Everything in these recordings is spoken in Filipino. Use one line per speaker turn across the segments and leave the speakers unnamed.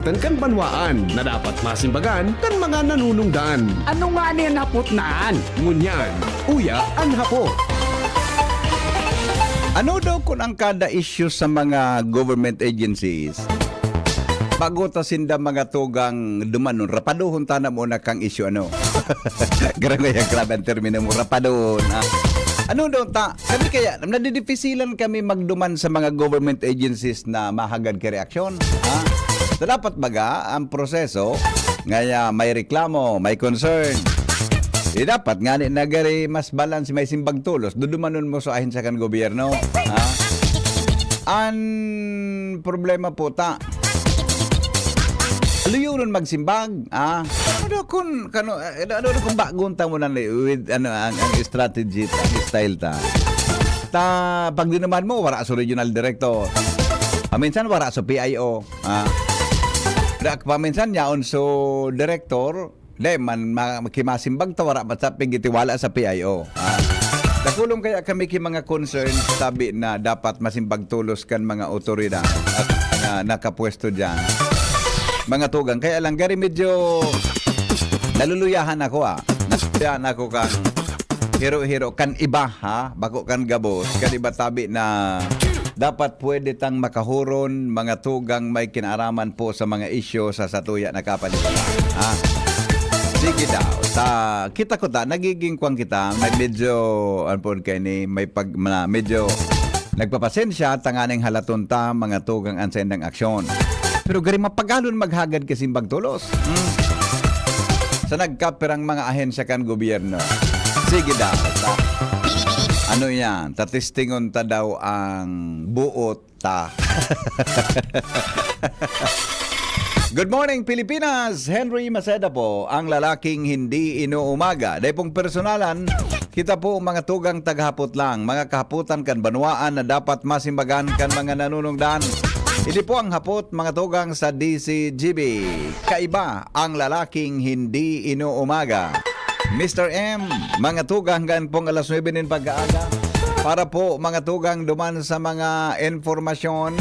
kan banwaan na dapat masimbagan kan mga nanunungdan.
Ano nga niyan hapot naan?
Ngunyan, uya ang hapot.
Ano daw kung ang kada issue sa mga government agencies? Bago ta sinda mga tugang dumanon, rapaduhon ta na muna kang issue ano. Grabe yung grabe ang termino mo, rapaduhon. Ano daw ta? Kami kaya, nadidifisilan kami magduman sa mga government agencies na mahagad ka reaksyon. So dapat baga ang proseso, ngaya may reklamo, may concern. Dapat nga ni nagari mas balance may simbag tulos dudumanon mo sa ahensya kan gobyerno. An problema po ta. Aluyunon magsimbag. Ano kung bagun ta mo na with ano ang strategy ang style ta. Pag di naman mo wala sa regional director. Minsan wala sa PIO. Paminsan yaon so director de man makimasimbag tawara mataping gitiwala sa PIO. Dakulong kaya kami ki mga concerns sabi na dapat masimbag tulos kan mga otoridad at nakapwesto diyan. Mga tugang kaya lang gari medyo naluluyahan ako Nasyan ako kan hero-hero kan iba bako kan gabos kan iba tabi na dapat pwede tang makahuron mga tugang may kinaraman po sa mga isyo sa satuya na kapaligiran. Sige daw. Kita ko nagiging kwang kita, medyo, anpon kay ni, medyo nagpapasensya, tanganing halaton ta, mga tugang ansendang aksyon. Pero gari mapagalon maghagad kasi bagtulos. Sa nagkapirang mga ahensya kan gobyerno. Sige daw. Ano yan? Tatistingon ta daw ang buot ta. Good morning, Pilipinas! Henry Maceda po, ang lalaking hindi inuumaga. Dahil pong personalan, kita po mga tugang taghapot lang, mga kahaputan kan banwaan na dapat masimbagan kan mga nanunungdan. Hindi po ang hapot, mga tugang sa DCGB. Kaiba ang lalaking hindi inuumaga. Mr. M, mga tugang gan pong alas 9 din pag-aaga. Para po mga tugang duman sa mga informasyon,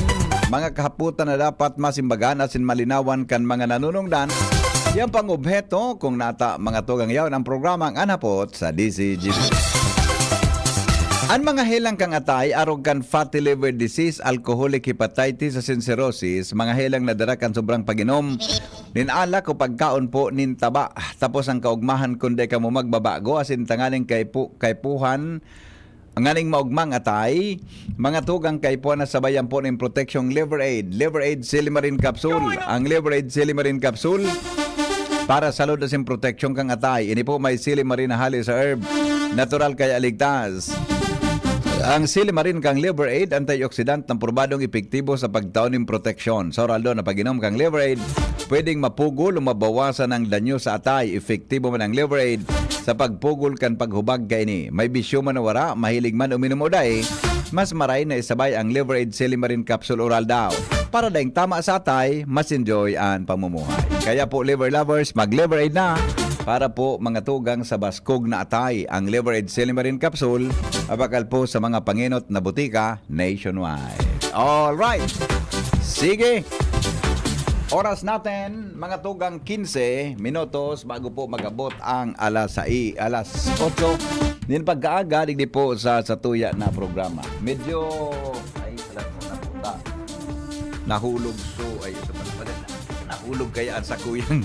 mga kahaputan na dapat masimbagan at sinmalinawan kan mga nanunungdan. Yan pang obheto kung nata mga tugang yawn ang programang anhapot sa DCGB. Ang mga helang kang atay, arog kan fatty liver disease, alcoholic hepatitis, at cirrhosis, mga helang nadara kan sobrang paginom, ninala ko pagkaon po nintaba. Tapos ang kaugmahan kundi ka mo magbabago, asin tangaling kaypuhan, ang aning maugmang atay, mga tugang kaypuan na sabayan po ng protection liver aid silimarin capsule. Ang liver aid silimarin capsule, para sa load asin protection kang atay. Ini po may silimarin na hali sa herb, natural kaya ligtas. Ang silimarin kang liver aid, antioxidant ng probadong epektibo sa pagtaon ng proteksyon. Sa oral na pag-inom kang liver aid, pwedeng mapugol o mabawasan ang danyo sa atay. Epektibo man ang liver aid sa pagpugol kan paghubag kay ni. May bisyo man wara, mahilig man uminom o day, mas maray na isabay ang liver aid silimarin capsule oral daw. Para daing tama sa atay, mas enjoy ang pamumuhay. Kaya po liver lovers, mag-liver aid na. Para po mga tugang sa baskog na atay, ang liver aid silimarin capsule, abakal po sa mga panginot na butika nationwide. Alright, sige. Oras natin, mga tugang 15 minutos bago po magabot ang alas 8. Din pagkaaga, digdi po sa satuya na programa. Medyo, ay, salat mo na punta. Nahulog so, ay, ito pa na nahulog kaya sa kuyang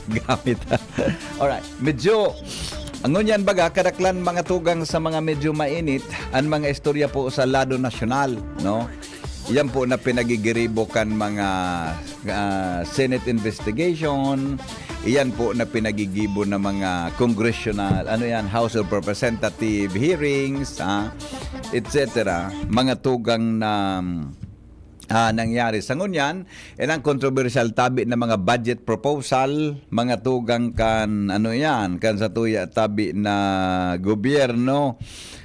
gamit. Alright, medyo, ang ngunyan baga, kadaklan mga tugang sa mga medyo mainit, ang mga istorya po sa lado nasyonal, no? Yan po na pinagigiribo kan mga Senate investigation. Iyan po na pinagigibo ng mga congressional, House of Representative hearings, etc. Mga tugang na nangyari sa ngunyan. Ang controversial tabi na mga budget proposal, mga tugang kan kan sa tuya tabi na gobyerno.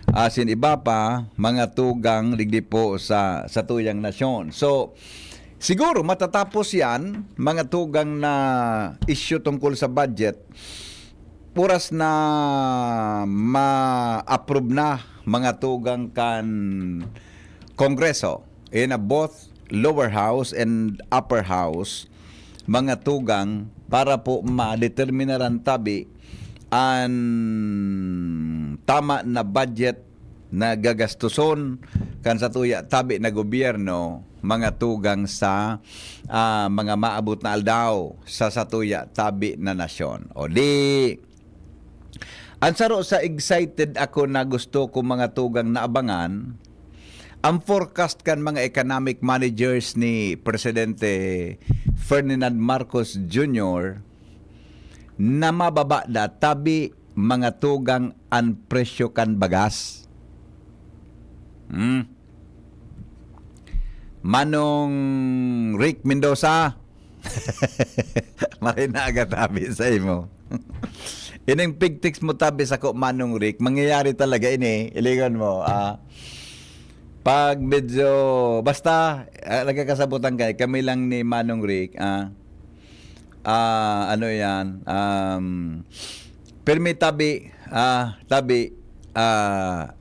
Asin iba pa, mga tugang digdi po sa tuyang nasyon. So, siguro matatapos yan, mga tugang na issue tungkol sa budget, puras na ma-approve na mga tugang kan Kongreso in both lower house and upper house mga tugang para po ma-determinaran tabi ang tama na budget na gagastuson kan sa tuya tabi na gobyerno mga tugang sa mga maabot na aldaw sa satuya tabi na nasyon. O di ang saro sa excited ako na gusto ko mga tugang na abangan ang forecast kan mga economic managers ni Presidente Ferdinand Marcos Jr. na mababa da tabi mga tugang ang presyo kan bagas. Manong Rick Mendoza. Marina agad tabi sa imo. Ining pigtiks mo tabi sa ko Manong Rick, mangyayari talaga ini. Iligan mo. Pag medyo basta nagkakasabutan kay kami lang ni Manong Rick. Ano yan? Permi tabi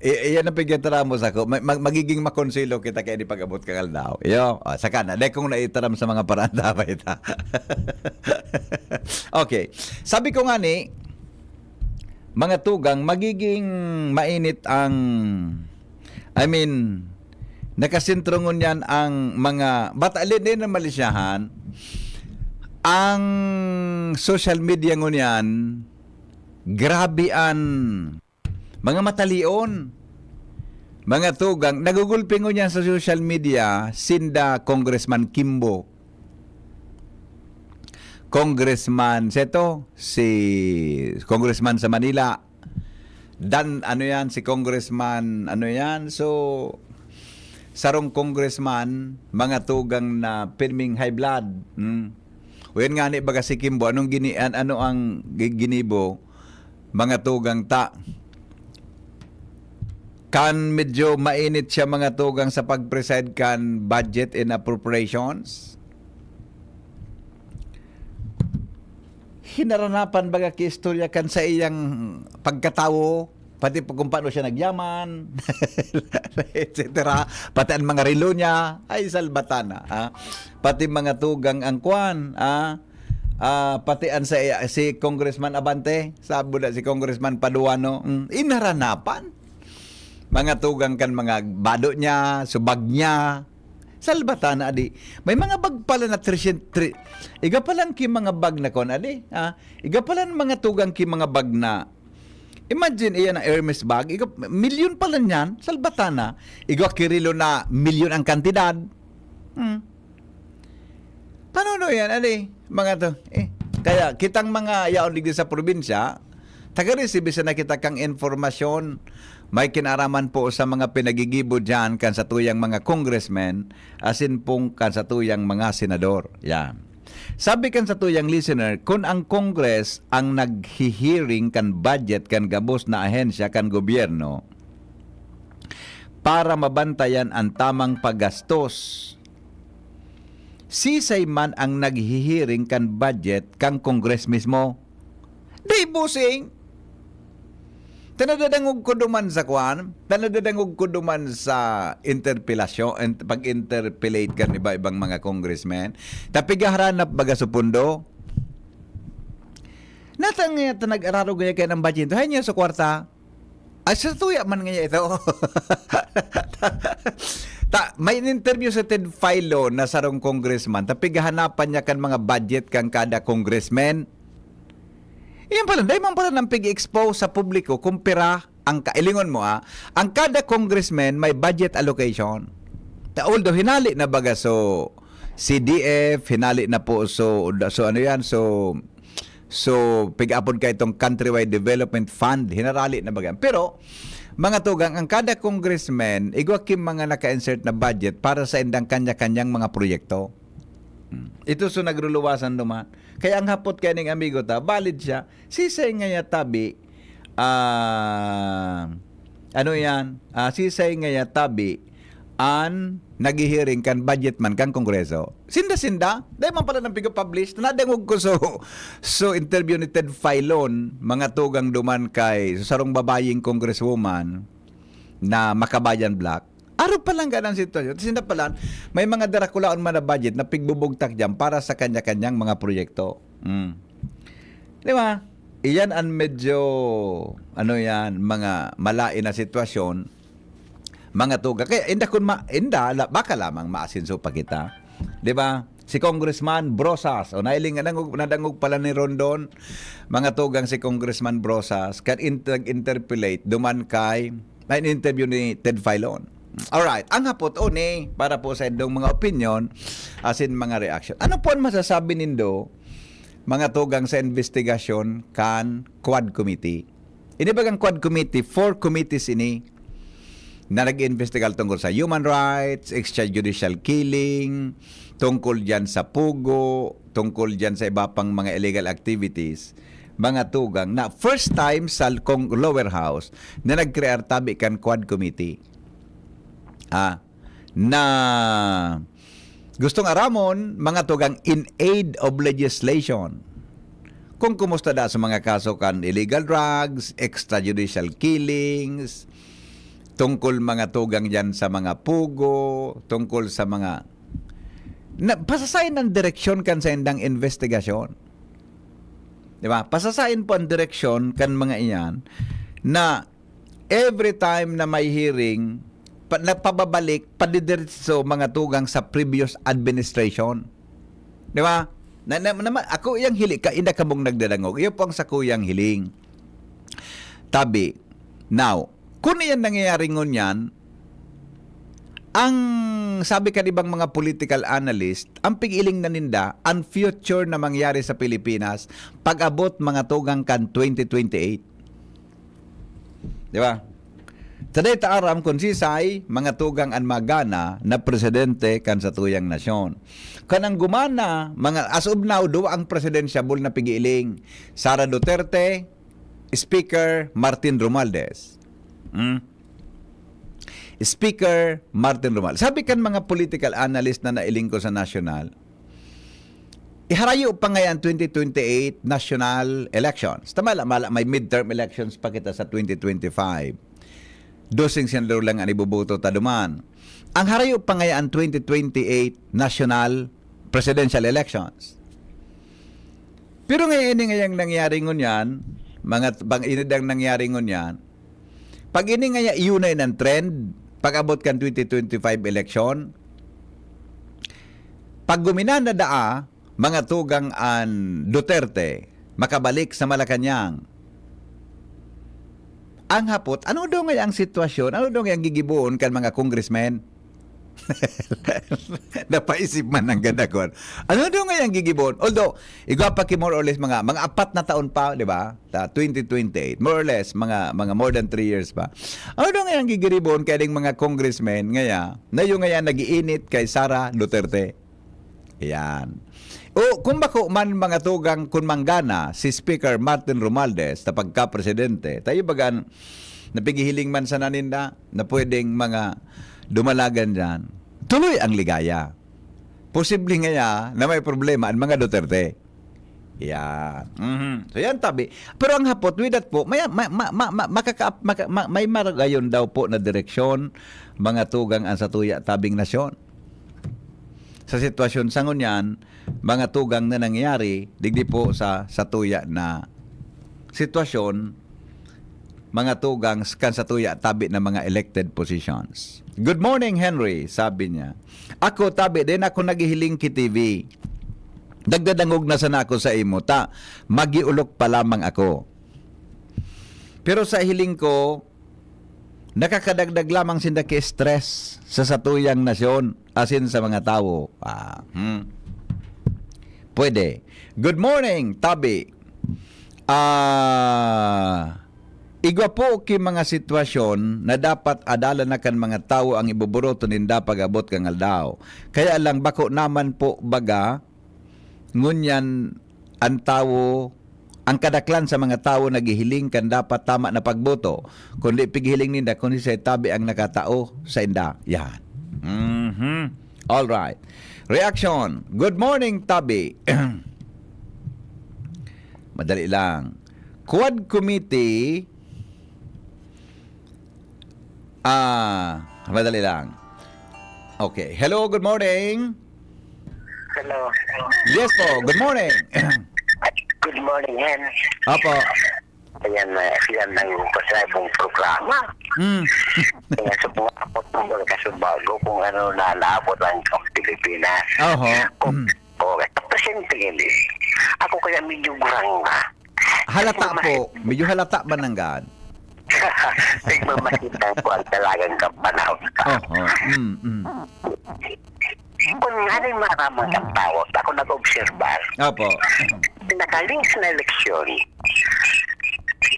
iyan ang pigitara mo sa ko. Magiging makonsilo kita kaya di pag-abot ka kaldaw. Iyo, saka na. Dahil kung naitaram sa mga paranda pa ita. Okay. Sabi ko nga ni, mga tugang, magiging mainit ang, nakasintro ngunyan ang mga, batalin din ng Malisyahan, ang social media ngunyan, grabe an, mga matalion, mga tugang, nagugulpingo niyan sa social media, sinda Congressman Kimbo. Congressman, si Congressman sa Manila. Si Congressman, so, sarong Congressman, mga tugang na pirming high blood. Uyan nga ni baga si Kimbo, ano ang ginibo, mga tugang kan medyo mainit siya mga tugang sa pag-preside kan budget and appropriations. Hinaranapan baga kiistorya kan sa iyang pagkatawo, pati kung paano siya nagyaman, etc. Pati ang mga relo niya, ay salbatana. Pati mga tugang ang kwan, pati ang si Congressman Abante, sabi na si Congressman Paduano, inaranapan. Mga tugang kan mga bado niya, subag niya, salbatana adi. May mga bag pala na iga palang ki mga bag na kon adi. Iga palang mga tugang ki mga bag na imagine iyan na Hermes bag, milyon pala niyan, salbatana. Iga kirilo na milyon ang kantidad. Paano no yan adi? Mga to. Kaya kitang mga yaon digdi sa probinsya, taga-receive sa nakita kang informasyon. May kinaraman po sa mga pinagigibo dyan kan sa tuyang mga congressmen asin pong kan sa tuyang mga senador. Yan. Sabi kan sa tuyang listener, kung ang Congress ang naghihearing kan budget kan gabos na ahensya kan gobyerno para mabantayan ang tamang paggastos, sisay man ang naghihearing kan budget kang Congress mismo. Di busing! Tanadadangog ko duman sa kwan, tanadadangog ko duman sa interpelasyon, pag-interpellate kan iba-ibang mga congressmen, tapigaharanap baga sa pundo. Natang nag-araro gaya kayo ng budget, hay niya sa kwarta, ay sa tuya man nga ito. May interview sa Ted Filon na sarong congressman, tapigahanapan niya kan mga budget kang kada congressman. Iyan pala, dahil man pala ng pig-expose sa publiko kung pera ang kailingon mo ang kada congressman may budget allocation. Although hinali na baga so CDF, hinali na po so pig-apon ka itong Countrywide Development Fund, hinarali na baga. Pero mga tugang, ang kada congressman, igwakim mga naka-insert na budget para sa indang kanya-kanyang mga proyekto. Ito so nagruluwasan duman. Kaya ang hapot kay ning amigo valid siya. Sisay nga ya tabi, sisay nga ya tabi, an naghihiring kan budget man kan kongreso. Sinda-sinda, dahil man pala ng pigo-publish, nadangog ko so interview ni Ted Filon, mga tugang duman kay sarong babaying congresswoman na Makabayan Black. Araw pa lang ganang sitwasyon. Sinapalan, may mga darakulaon man na budget na pigbubugtak dyan para sa kanya-kanyang mga proyekto. Di ba? Iyan ang medyo, mga malain na sitwasyon, mga tuga. Kaya, baka lamang maasinso pa kita. Di ba? Si Congressman Brosas, o nailing nadangog pala ni Rondon, mga tugang si Congressman Brosas, kan interpellate, duman kay, may interview ni Ted Filon. Alright, ang hapot ni para po sa indong mga opinion asin mga reaction. Ano po ang masasabi nindo mga tugang sa investigasyon kan Quad Committee? Ini bagang Quad Committee, 4 committees ini na nag-investigal tungkol sa human rights, extrajudicial killing, tungkol dyan sa pugo, tungkol dyan sa iba pang mga illegal activities. Mga tugang na first time sa lower house na nag-create tabi kan Quad Committee. Na gustong aramon mga tugang in aid of legislation. Kung kumusta da sa mga kaso kan illegal drugs, extrajudicial killings, tungkol mga tugang dyan sa mga pugo, tungkol sa mga pasasayin ng direksyon kan sa indang investigasyon. Di ba? Pasasayin po ang direksyon kan mga iyan na every time na may hearing nagpababalik padidiretso mga tugang sa previous administration. Di ba? Ako iyang hiling, kaina ka mong nagdadangog. Iyo po ang sakuyang hiling. Tabi. Now, kung iyan nangyayari ngunyan, ang sabi ka ibang mga political analyst, ang pigiling na ninda, ang future na mangyari sa Pilipinas, pag-abot mga tugang kan 2028. Di ba? Taday taaram kung sisay, mga tugang ang magana na presidente kan sa tuyang nasyon. Kanang gumana, mga as of now, do ang presidensyable na pigiling. Sara Duterte, Speaker Martin Romualdez. Speaker Martin Romualdez. Sabi kan mga political analyst na nailing ko sa national, iharayo pa ngayon 2028 national elections. Tama may midterm elections pa kita sa 2025. Dosing senador lang ang ibuboto taduman. Ang harayo pa ngayon 2028 national presidential elections. Pero ngayon ngayang nangyari ngunyan, mga bang inidang nangyari ngunyan, pag ini nga iunay ng trend, pag-abot kan 2025 election, pag guminan na daa, mga tugang an Duterte, makabalik sa Malacanang, ang hapot, ano daw nga ang sitwasyon? Ano daw nga ang gigibuon kan mga congressmen? Napaisip man ng gadakon. Ano daw nga ang gigibuon? Although, igwa pa ki more or less mga 4 na taon pa, di ba? 2028. More or less, mga more than 3 years pa. Ano daw nga ang gigibuon kaya mga congressmen ngaya, na yung ngaya nagiinit kay Sara Duterte? Yan. O kung bako man mga tugang kun manggana si Speaker Martin Romualdez na pagka-presidente, tayo bagan napigihiling man sa naninda na pwedeng mga dumalagan dyan, tuloy ang ligaya. Posible nga na may problema ang mga Duterte. Yan. So yan tabi. Pero ang hapot, with that po, may maragayon daw po na direksyon mga tugang ang satuya tabing nasyon. Sa sitwasyon sa ngunyan, mga tugang na nangyari, digdi po sa satuya na sitwasyon, mga tugang kan satuya tabi na mga elected positions. Good morning, Henry, sabi niya. Ako, tabi, din ako naghihiling ki TV. Dagdadangog na sana ako sa imo, magiulok pa lamang ako. Pero sa hiling ko, nakakadagdag lamang sinda ki stress sa satuyang nasyon asin sa mga tao. Pwede. Good morning, Tabi. Igwa po ki mga sitwasyon na dapat adala na kan mga tao ang ibuburoto ninda pag-abot kang aldaw. Kaya lang bako naman po baga ngunyan ang tao, ang kadaklan sa mga tao naghihiling kan dapat tama na pagboto. Kundi pighiling ninda kundi sa tabi ang nakatao sa inda. Yan. All right. Reaction. Good morning, Tabi. Madali lang. Quad Committee Madali lang. Okay. Hello, good morning.
Hello.
Yes po, good morning.
Good morning, Hen.
Opo.
Ayan, yan ang pasayang programa.
Mm.
Kaya sa pumapot mo kasi bago kung ano na naabot ang Pilipinas.
Oho.
Okay. Presente yun eh. Ako kaya medyo guranga.
Halata po. Medyo halata ba ng gaan?
Nagmamasitan ko ang talagang kapanahon ka.
Oho.
Kung nga rin maramang ang tawag, ako nag-obserbar.
Opo.
Pinakalinks na eleksyon,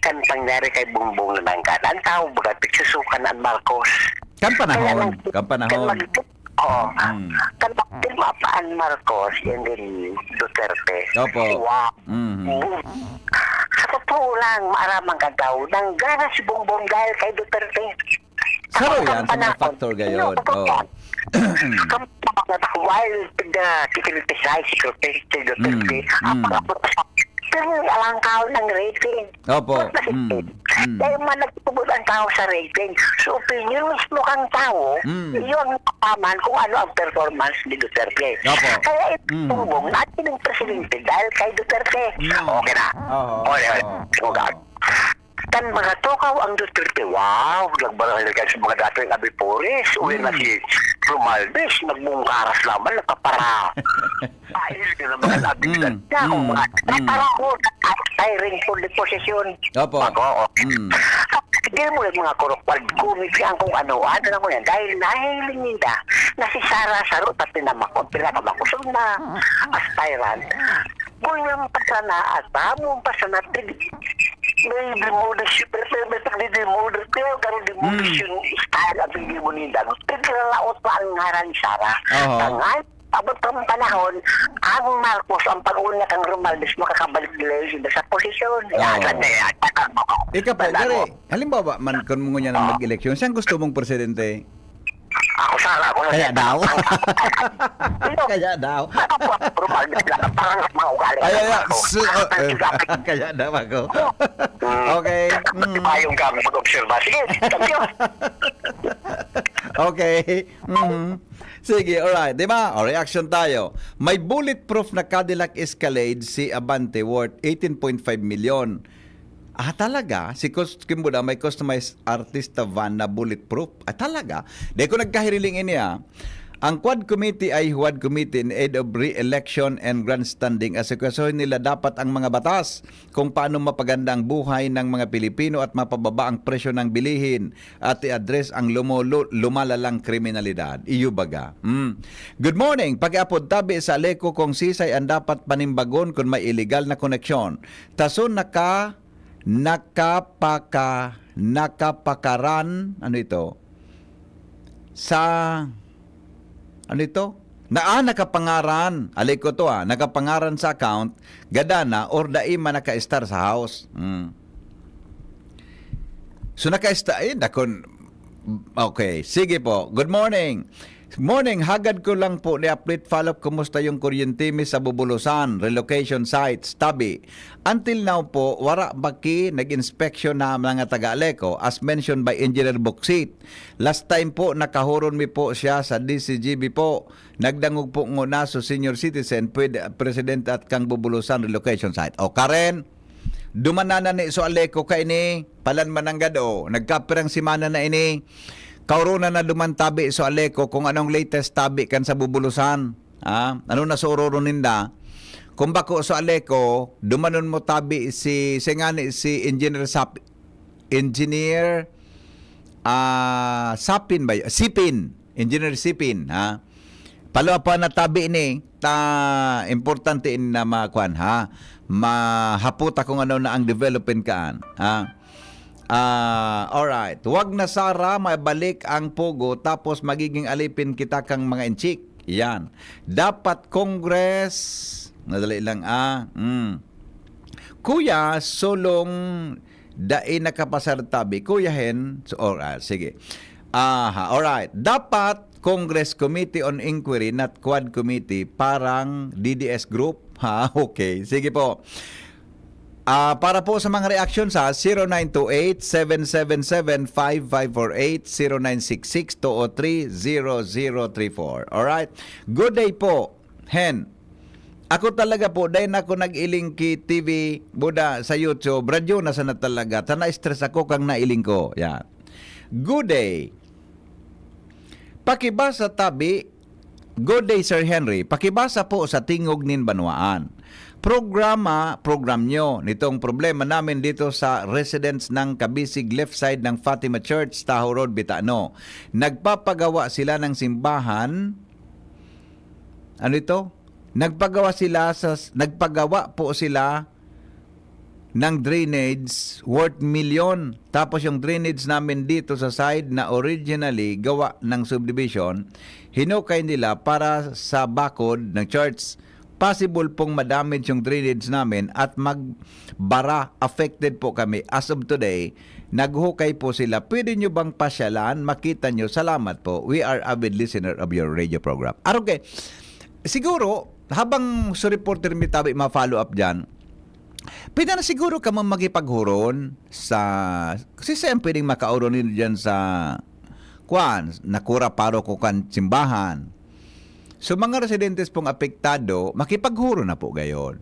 kan pangyari kay Bongbong Nanggan, ang tawag baga, pagsusukan ang Marcos.
Kan panahon.
Oo. Kan magpirma pa ang Marcos, and then Duterte.
Opo.
Wow.
Mhm.
Sa totoo lang, maramang kagaw, nanggana si Bongbong dahil kay Duterte.
Saro yan sa mga factor gayon. Oh.
While kikriticize si Duterte, pero alang kao ng rating.
Opo.
Dahil man nagtubod ang tao sa rating. So, opinion mismo kang tao, yun ang paman kung ano ang performance ni Duterte.
Opo.
Kaya itubong natin ng presidente dahil kay Duterte. Okay na. Okay. Kan mga tokaw ang Duterte, wow, nagbarangay sa mga dating Abipores, uwi na si Romaldes, nagbungkaras naman, nakapara. Ayos ka naman ang abitan niya, kung mga natarako, tiring for the possession.
Opo.
Hindi mo yung mga korokpal, kumipiyang kung ano na mo yan, dahil nahiling nila na si Sara Sarot at pinamakot, pinakamakosog na aspirant. Kung yung pasana at hamong pasana, may demolition, may pagdi-demolition, pero ganun demolition style at hindi mo nila. Pagkalaot pa ang ngaran ni Sara. Tangan, abot pa ang panahon, ang Marcos, ang pag-una kang Romaldes, makakabalik nila yun sa posisyon.
Ika po, gari, halimbawa man kung mo niya nang mag-eleksyon, saan gusto mong presidente?
Ako sana ako na
Kaya daw. Kaya daw.
Romaldes lang, parang mga ugali.
Kaya daw ako. Okay.
Payong kami mag-observa. Sige, thank you.
Okay. Sige, alright. Diba? O, reaction tayo. May bulletproof na Cadillac Escalade si Abante worth 18.5 million. Talaga? Si Kimbuda may customized artista van na bulletproof? Talaga? Dahil ko nagkahiriling niya, ang Quad Committee ay Huwad Committee in aid of re-election and grandstanding. Asikasuhin nila dapat ang mga batas kung paano mapaganda ang buhay ng mga Pilipino at mapababa ang presyo ng bilihin at i-address ang lumalalang kriminalidad. Iyo baga. Good morning. Pag-apod tabi sa Aleco kung sisay ang dapat panimbagon kung may illegal na koneksyon. Taso nakapakaran ano ito sa ano ito nakapangaran aliko to nakapangaran sa account gadana or daima naka-star sa house so naka-star okay, sige po. Good morning. Hagad ko lang po ni-update follow-up kumusta yung kuryente sa Bubulusan, relocation sites, tabi. Until now po, wara baki nag-inspection na mga taga-Aleco as mentioned by Engineer Boksit. Last time po, nakahuron mi po siya sa DCGB po. Nagdangog po nguna so senior citizen, president at kang Bubulusan relocation site. O Karen, dumanana ni so Aleco ka ini, palan mananggad o, nagkapirang simana na ini. Kauruna na dumantabi so Aleco kung anong latest tabi kan sa Bubulusan. Ano na sururo ninda? Kung bako so Aleco, dumanon mo tabi si Engineer Sapin ba? Sipin. Engineer Sipin. Palo pa na tabi ni importante na makuan mahaputa kung ano na ang development kaan. Alright. Huwag na Sara, mabalik ang pogo tapos magiging alipin kita kang mga inchik. Yan. Dapat Congress. Nadali lang Kuya, sulong dai nakapasar tabi. Kuya hen. So, sige. Alright. Dapat Congress Committee on Inquiry, not Quad Committee, parang DDS Group. Okay. Sige po. Para po sa mga reaction sa 0928-777-5548, 0966-203-0034. Alright? Good day po, Hen. Ako talaga po, dahil ako nag-iling ki TV, buda sa YouTube, radyo na sana talaga. Na-stress ako kang nailing ko. Yan. Good day. Pakibasa tabi, good day Sir Henry, pakibasa po sa tingog nin Banwaan. Program nyo nitong problema namin dito sa residents ng Kabisig left side ng Fatima Church, Tahoe Road, Bitano. Nagpapagawa sila ng simbahan. Ano ito? Nagpagawa po sila ng drainage worth milyon. Tapos yung drainage namin dito sa side na originally gawa ng subdivision, hinukay nila para sa bakod ng church. Possible pong madamage yung drainage namin at magbara. Affected po kami. As of today, naghukay po sila. Pwede nyo bang pasyalan? Makita nyo. Salamat po. We are avid listener of your radio program. Okay. Siguro, habang sa reporter may tabi ma-follow up dyan, pwede na siguro ka magipaghuron sa... Kasi saan pwedeng makauron nyo dyan sa... nakura paro ko kan simbahan. So mga residentes pong apektado, makipaghuro na po gayon.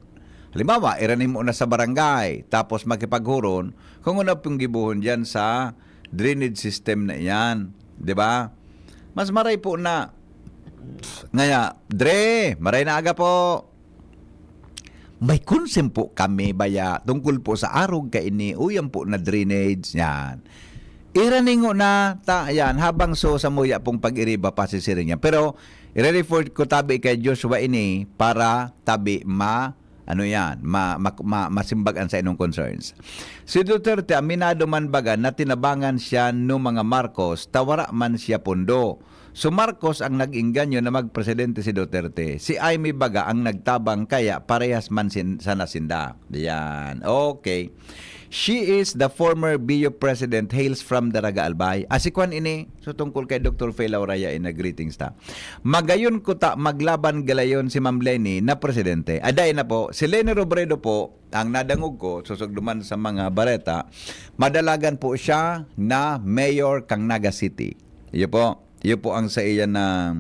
Halimbawa, iranin mo na sa barangay, tapos makipaghuron, kung ano pong gibuhon dyan sa drainage system na yan. 'Di ba? Mas maray po na, ngaya, Dre, maray na aga po. May konsem po kami, baya, tungkol po sa arog kaini, uyan po na drainage, yan. Iraningo na, yan, habang so sa muya pong pag-iriba pasisirin niya. Pero, i-refer ko tabi kay Joshua ini para tabi masimbagan sa inong concerns. Si Duterte, aminado man baga na tinabangan siya no mga Marcos, tawara man siya pundo. So Marcos ang nag-inganyo na magpresidente si Duterte. Si Aimee baga ang nagtabang kaya parehas man sa nasinda. Yan. Okay. She is the former BIO president, hails from Daraga Albay. Asikwan ini, so tungkol kay Dr. Faye Lauraya ina greetings ta. Magayon ko ta maglaban galayon si Ma'am Lenny na presidente. Aday na po, si Lenny Robredo po, ang nadangog ko, susugduman sa mga bareta, madalagan po siya na mayor kang Naga City. Iyo po ang sa iya na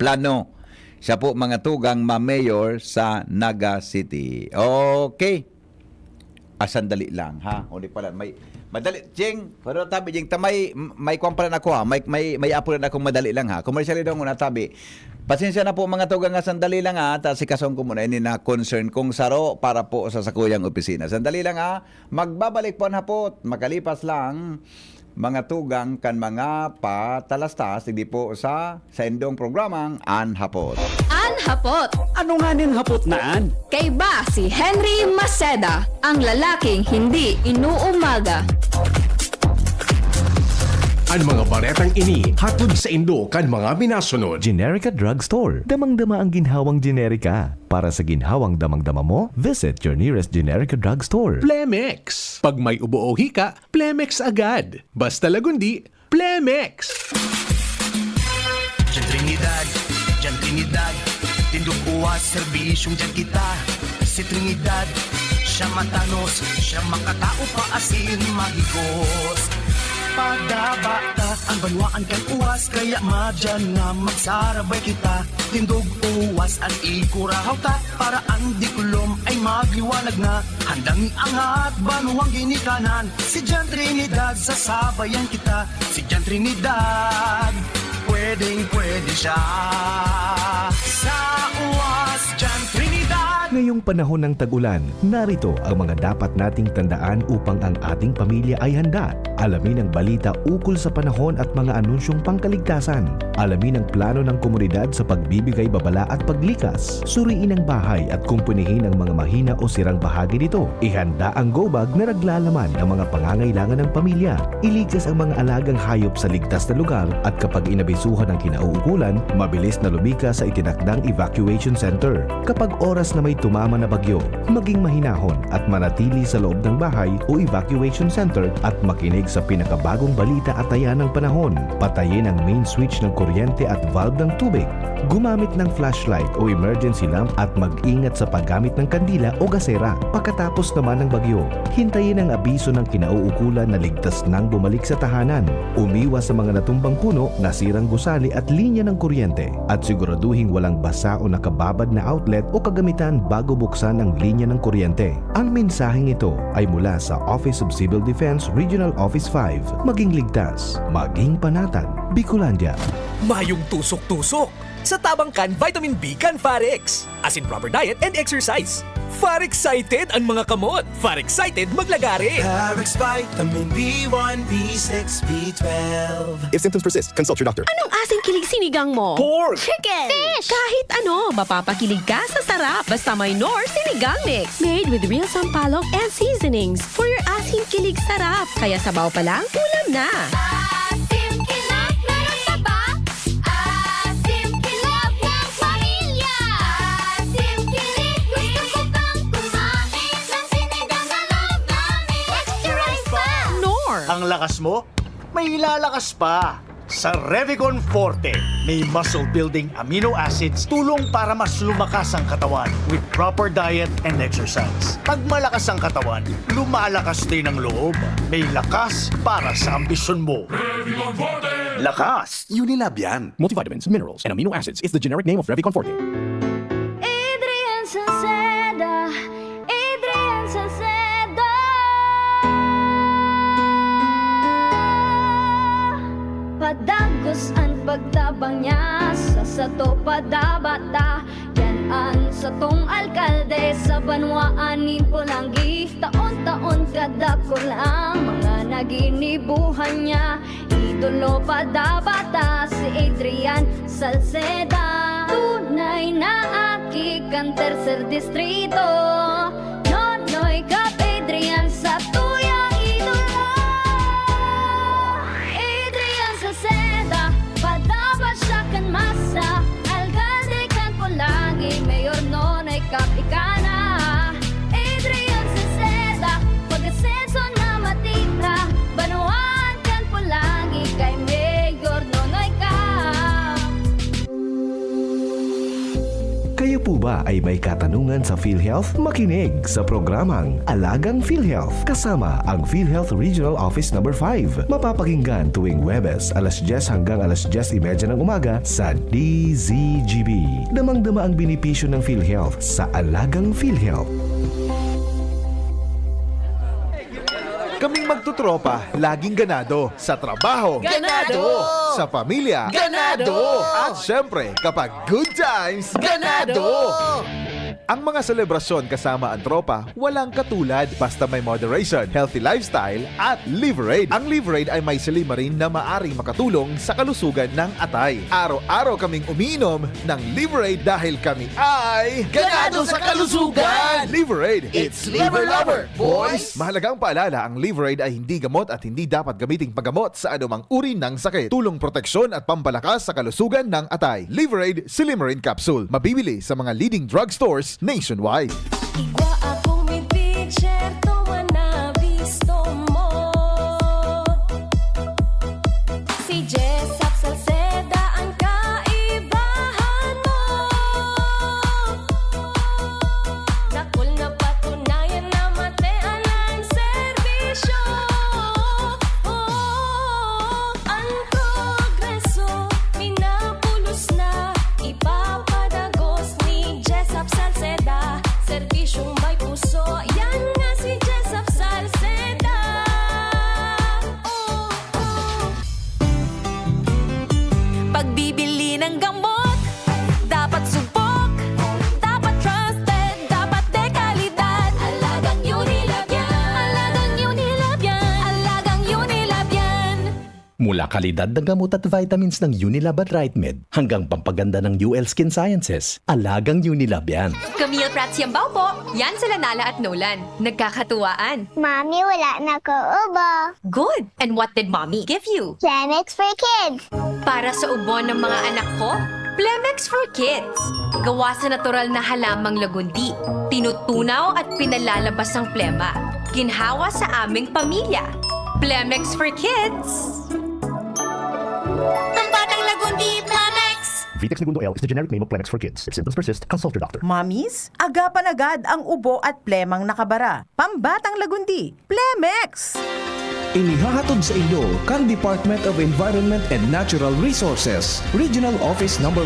plano. Siya po mga tugang ma-mayor sa Naga City. Okay. Sandali lang ha. Uli pala may madali jing, pero tabi jing tamay may kumpara na ako ha. May apulan akong madali lang ha. Commercial daw muna tabi. Pasensya na po mga tugang nga sandali lang ha. Ta si kasong ko muna ini na concern kong saro para po sa sakuyang opisina. Sandali lang ha. Magbabalik po na po. Makalipas lang mga tugang kan mga patalastas hindi po sa indong programang Anhapot.
Anhapot!
Ano nga nin hapot naan?
Kay ba si Henry Maceda, ang lalaking hindi inuumaga.
Ang mga baretang ini hatod sa Indo kan mga minasunod.
Generica Drugstore. Damang-dama ang ginhawang generika. Para sa ginhawang damang-dama mo, visit your nearest Generica Drugstore.
Plemex. Pag may ubo o hika, Plemex agad. Basta lagundi, Plemex.
Diyan Trinidad, tindog uwas, serbisyong dyan kita. Si Trinidad, siya matanos, siya makatao pa asin mahigos. Pagdabata, ang banwaan kan uwas, kaya madyan nga magsarabay kita. Tindog uwas at ikurahaw ta, para ang dikulom ay magliwanag na. Handang iangat, banuang ginikanan, si Diyan Trinidad, sasabayan kita. Si Diyan Trinidad, pwedeng-pwede siya. Sa uwas, Diyan Trinidad.
Ngayong panahon ng tag-ulan, narito ang mga dapat nating tandaan upang ang ating pamilya ay handa. Alamin ang balita ukol sa panahon at mga anunsyong pangkaligtasan. Alamin ang plano ng komunidad sa pagbibigay babala at paglikas. Suriin ang bahay at kumpunihin ang mga mahina o sirang bahagi nito. Ihanda ang go bag na naglalaman ng mga pangangailangan ng pamilya. Iligtas ang mga alagang hayop sa ligtas na lugar at kapag inabisuhan ng kinauukulan, mabilis na lumikas sa itinakdang evacuation center. Kapag oras na may tumama na bagyo, maging mahinahon at manatili sa loob ng bahay o evacuation center at makinig sa pinakabagong balita at taya ng panahon. Patayin ang main switch ng kuryente at valve ng tubig. Gumamit ng flashlight o emergency lamp at mag-ingat sa paggamit ng kandila o gasera. Pagkatapos naman ng bagyo, hintayin ang abiso ng kinauukulan na ligtas nang bumalik sa tahanan. Umiwas sa mga natumbang puno, nasirang gusali at linya ng kuryente. At siguraduhing walang basa o nakababad na outlet o kagamitan bago buksan ang linya ng kuryente. Ang mensaheng ito ay mula sa Office of Civil Defense Regional Office 5. Maging ligtas, maging panatag, Bicolandia.
Mayong tusok-tusok! Sa Tabangkan, Vitamin B kan Farex. As in proper diet and exercise. Far-excited ang mga kamot. Far-excited maglagari.
Parex Vitamin B1, B6, B12.
If symptoms persist, consult your doctor.
Anong asing kilig sinigang mo?
Pork!
Chicken! Fish! Kahit ano, mapapakilig ka sa sarap. Basta may Knorr Sinigang Mix. Made with real sampalok and seasonings for your asing kilig sarap. Kaya sabaw pa lang, ulam na.
Asim Kilab, meron pa ba? Asim Kilab ng pamilya. Asim Kilab, gusto ko pang kumain ng sinigang na loob namin. Extra rice pa!
Knorr!
Ang lakas mo, may lalakas pa. Sa Revicon Forte, may muscle-building amino acids tulong para mas lumakas ang katawan with proper diet and exercise. Pag malakas ang katawan, lumalakas din ang loob. May lakas para sa ambisyon mo. Revicon Forte! Lakas!
Unilab yan. Multivitamins, minerals, and amino acids is the generic name of Revicon Forte.
Adrian Salceda, Adrian Salceda. Padagos ang pagtabang niya sa sato padabata. Yan ang satong alkalde sa banwaan ni Pulangi. Taon-taon kada ko lang mga naginibuhan niya. Idolo padabata si Adrian Salceda. Tunay na aki kan tercer distrito. Nonoy kap Adrian sa tuyang idolo. Adrian Salceda, padaba siya kan masa. Alcalde kan Pulangi, mayor nonoy kap ikana. Adrian Salceda, pag-asenso na matita. Banuan kan Pulangi, kay mayor nonoy kap.
Kayo po ba ay may katanungan sa PhilHealth? Makinig sa programang Alagang PhilHealth kasama ang PhilHealth Regional Office No. 5. Mapapakinggan tuwing Huwebes alas 10 hanggang alas 10:30 ng umaga sa DZGB. Damang-dama ang benepisyo ng PhilHealth sa Alagang PhilHealth.
Kaming magtutropa, laging ganado. Sa trabaho,
Ganado!
Sa pamilya,
Ganado!
At syempre, kapag good times, ganado! Ang mga selebrasyon kasama ang tropa, walang katulad basta may moderation, healthy lifestyle, at Liverade. Ang Liverade ay may silimarin na maaring makatulong sa kalusugan ng atay. Araw-araw kaming umiinom ng Liverade dahil kami ay ganado sa kalusugan! Liverade, it's liver lover, boys! Mahalagang paalala, ang Liverade ay hindi gamot at hindi dapat gamiting paggamot sa anumang uri ng sakit. Tulong proteksyon at pampalakas sa kalusugan ng atay. Liverade Silimarin Capsule. Mabibili sa mga leading drugstores nationwide.
Igwa akong may picture, tuwa na visto mo. Si Jessup Salceda ang kaibahan mo. Dakol na patunayan na matean ang serbisyo. Ang progreso, minapulos na, ipapadagos ni Jessup Salceda. Serbisyong may puso, yan nga si Jessup Salceda. Pagbibili ng gamot, dapat subok, dapat trusted, dapat dekalidad. Alagang Unilab yan, alagang Unilab yan, alagang Unilab yan.
Mula kalidad ng gamot at vitamins ng Unilab at RightMed hanggang pampaganda ng UL Skin Sciences, alagang Unilab yan.
Camille Prats Yambaw po. Yan sila Nala at Nolan. Nagkakatuwaan.
Mami, wala na ko ubo.
Good! And what did Mommy give you?
Plemex for kids.
Para sa ubo ng mga anak ko, Plemex for Kids. Gawa sa natural na halamang lagundi. Tinutunaw at pinalalabas ang plema. Ginhawa sa aming pamilya. Plemex for Kids.
Pambatang lagundi, Plemex.
Vitex Segundo L is the generic name of Plemex for kids. If symptoms persist, consult your doctor.
Mommies, agapan agad ang ubo at plemang nakabara. Pambatang lagundi, Plemex!
Inihahatod sa inyo kang Department of Environment and Natural Resources, Regional Office No. 5,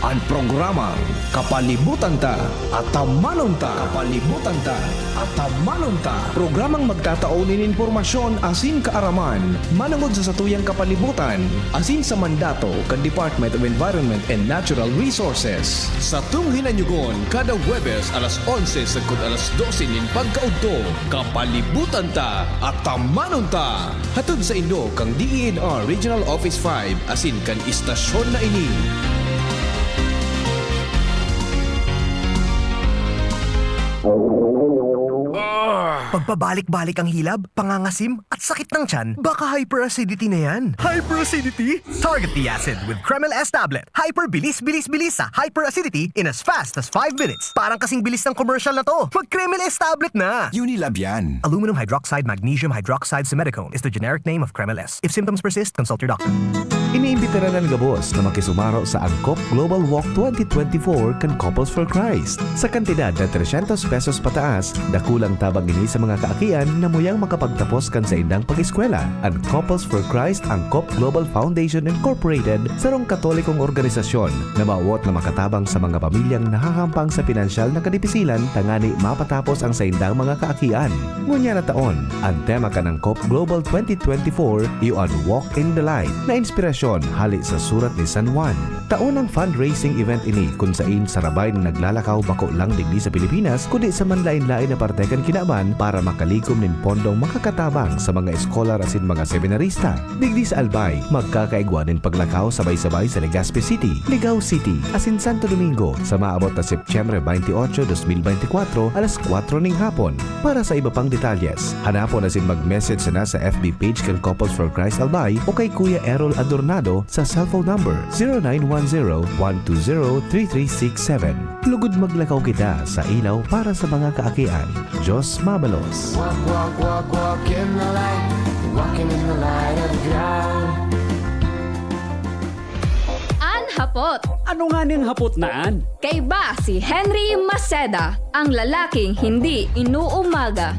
ang programang Kapalibutan Ta at Tamanon Ta. Kapalibutan Ta at Tamanon Ta. Programang magtataunin informasyon asin kaaraman, manangod sa satuyang kapalibutan, asin sa mandato kan Department of Environment and Natural Resources.
Sa tunghinanyugon, kada Huwebes alas 11 sagkod alas 12 nin pagkaudto, Kapalibutan Ta at Tamanon Ta. Hatod sa inyo kang DENR Regional Office 5 asin kan istasyon na ini.
Pagpabalik-balik ang hilab, pangangasim, at sakit ng tiyan, baka hyperacidity na yan. Hyperacidity? Target the acid with Kremel S tablet. Hyper bilis sa hyperacidity in as fast as 5 minutes. Parang kasing bilis ng commercial na to. Mag Kremel S tablet na.
Unilab yan.
Aluminum hydroxide magnesium hydroxide simethicone is the generic name of Kremel S. If symptoms persist, consult your doctor.
Iniimbita na ng gabos na makisumaro sa Angkop Global Walk 2024 kan Couples for Christ. Sa kantidad na 300 pesos pataas, dakulang tabang ini sa mga kaakian na muyang makapagtapos kan sa indang pag-eskwela. Ang Couples for Christ Angkop Global Foundation Incorporated sarong katolikong organisasyon na maawat na makatabang sa mga pamilyang nahahampang sa pinansyal na kadipisilan tangani mapatapos ang sa indang mga kaakian. Ngunya na taon, ang tema kan Angkop Global 2024 iyon Walk in the Light na inspirasyon hali sa surat ni San Juan. Taon ang fundraising event ini kung sain sarabay na naglalakaw bako lang digdi sa Pilipinas kundi sa manlain-lain na partekan kinaban para makalikom nin pondong makakatabang sa mga eskolar asin mga seminarista. Digdi sa Albay, magkakaigwanin paglakaw sabay-sabay sa Legazpi City, Ligao City, asin Santo Domingo sa maabot na Setyembre 28, 2024 alas 4 ning hapon. Para sa iba pang detalyes, hanapon asin mag-message na sa FB page kan Couples for Christ Albay o kay Kuya Errol Adornado sa cellphone number 0910-120-3367. Lugod maglakaw kita sa ilaw para sa mga kaakian. Diyos mabalos.
Walk, walk, walk, walk in the light, walking in the light of God.
Hapot.
Ano nga ning hapot naan?
Kay ba si Henry Maceda, ang lalaking hindi inuumaga.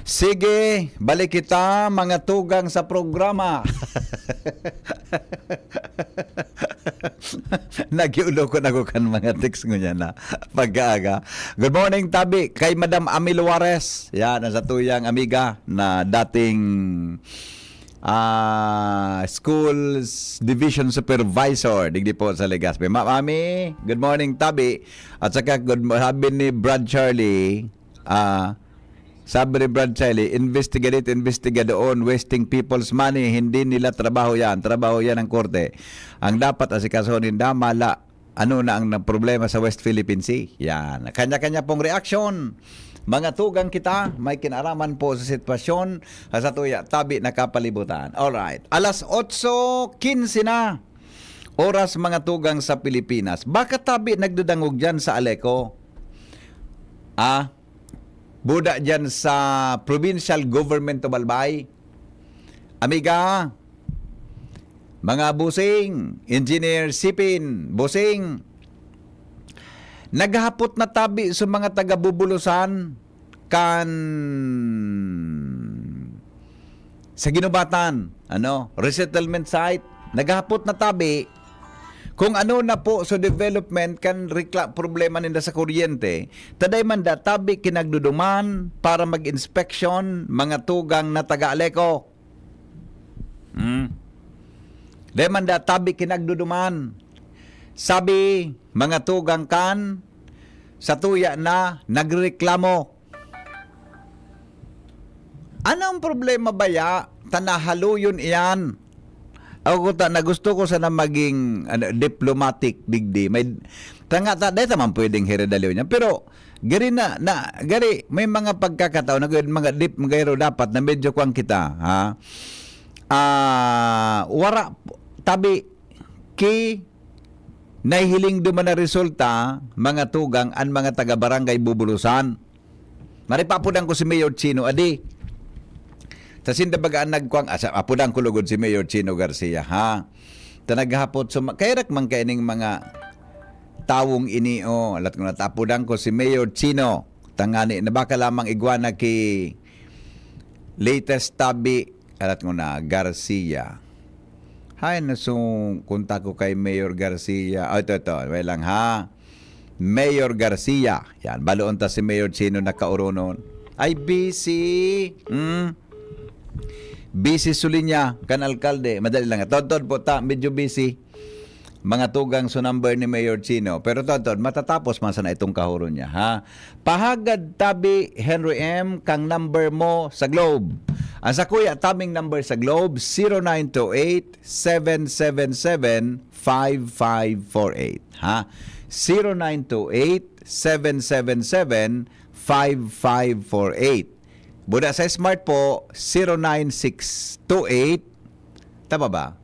Sige, balik kita mga tugang sa programa. Nagiulo ko na ko kan mga text ko niya na pag-aaga. Good morning, Tabi, kay Madam Ami Luares. Yan, sa tuyang amiga na dating schools division supervisor digdi po sa Legazpi. Ma'am Ami, good morning, Tabi. At saka sabi ni Brad Charlie, sabi ni Brad Charlie, investiga doon, wasting people's money, hindi nila trabaho yan ang korte. Ang dapat asikasuhin mala, ano na ang problema sa West Philippine Sea. Yan, kanya-kanya pong reaksyon. Mga tugang kita, may kinaraman po sa sitwasyon sa tuya, Tabi na kapalibutan. Alright, alas 8:15 na, oras mga tugang sa Pilipinas. Bakit Tabi nagdudangog dyan sa Aleco? Buda dyan sa Provincial Government of Albay. Amiga, mga busing, Engineer Sipin, busing, naghapot na Tabi sa mga taga-Bubulusan kan sa Ginubatan, resettlement site. Naghapot na Tabi kung ano na po sa development kan problema nila sa kuryente, taday man da Tabi kinagduduman para mag-inspection mga tugang na taga-Aleco. Day man da Tabi kinagduduman. Sabi mga tugang kan sa tuya na nagreklamo. Anong problema ba ya? Tanahaluyon iyan. Ako na gusto ko sana maging diplomatic digdi. May dahil naman pwedeng heredalyo niya. Pero gari may mga pagkakataon na mga gayro dapat na medyo kwang kita, ha? Wara Tabi ki nahihiling duman na resulta mga tugang ang mga taga-barangay Bubulusan. Maripapudan ko si Mayor Chino adi. Sa sindabagaan nagkuang apudan ko lugod si Mayor Chino Garcia ha. Tanaghapot kairak man kaining mga tawong ini alat ko natapudan ko si Mayor Chino. Tangani na baka lamang iguana ki latest tabi alat ko na Garcia. Hay nasung kunta ko kay Mayor Garcia. Ito way lang ha. Mayor Garcia. Yan, baloon ta si Mayor Chino nakauronon. Ay busy. Busy sulinya kan alkalde. Madali lang. Tod po ta, medyo busy. Mga tugang so number ni Mayor Chino. Pero tod, matatapos man sana itong kahuro niya, ha? Pahagad tabi Henry M kang number mo sa Globe. Ang sa kuya tabing number sa Globe 0928-777-5548, ha? 0928-777-5548. Buda sa smart po 09628, tama ba?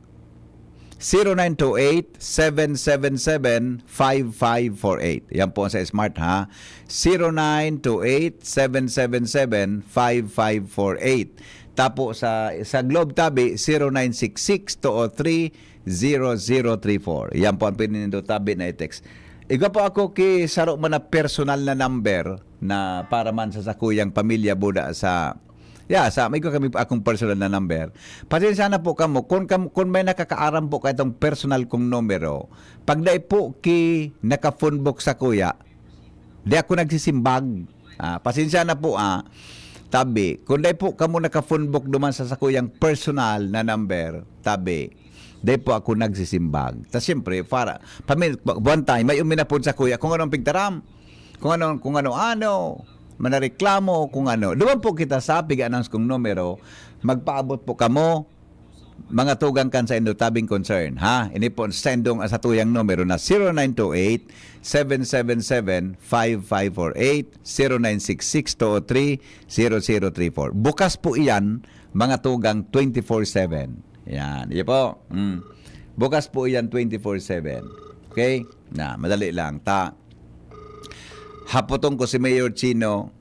0928-777-5548. Yan po sa smart, ha? 0928-777-5548. Tapo sa Globe Tabi 0966-203-0034. Yan po ang pininindo tabi na i-text. Iga po ako ki saro man na personal na number na para man sa sakuyang pamilya buda sa may ko kami akong personal na number. Pasensya na po kamo kung may nakakaaram po ka itong personal kong numero. Pag dai po ki naka-phone book sa kuya, di ako nagsisimbag. Pasensya na po tabi. Kung dai po kamo naka-phone book duman sa sakuyang personal na number, tabi. Dahil po ako nagsisimbag. Tapos siyempre, one time, may uminapod sa kuya kung anong pigtaram, kung ano, manareklamo, kung ano. Doon po kita sa pig-announce kong numero, magpaabot po kamo, mga tugang kan sa indo tabing concern, ha? Ini po sendong sa tuyang numero na 0928-777-5548, 0966-203-0034. Bukas po iyan, mga tugang 24/7. Yan, iya po. Bukas po yan 24/7. Okay? Madali lang. Hapotong ko si Mayor Chino.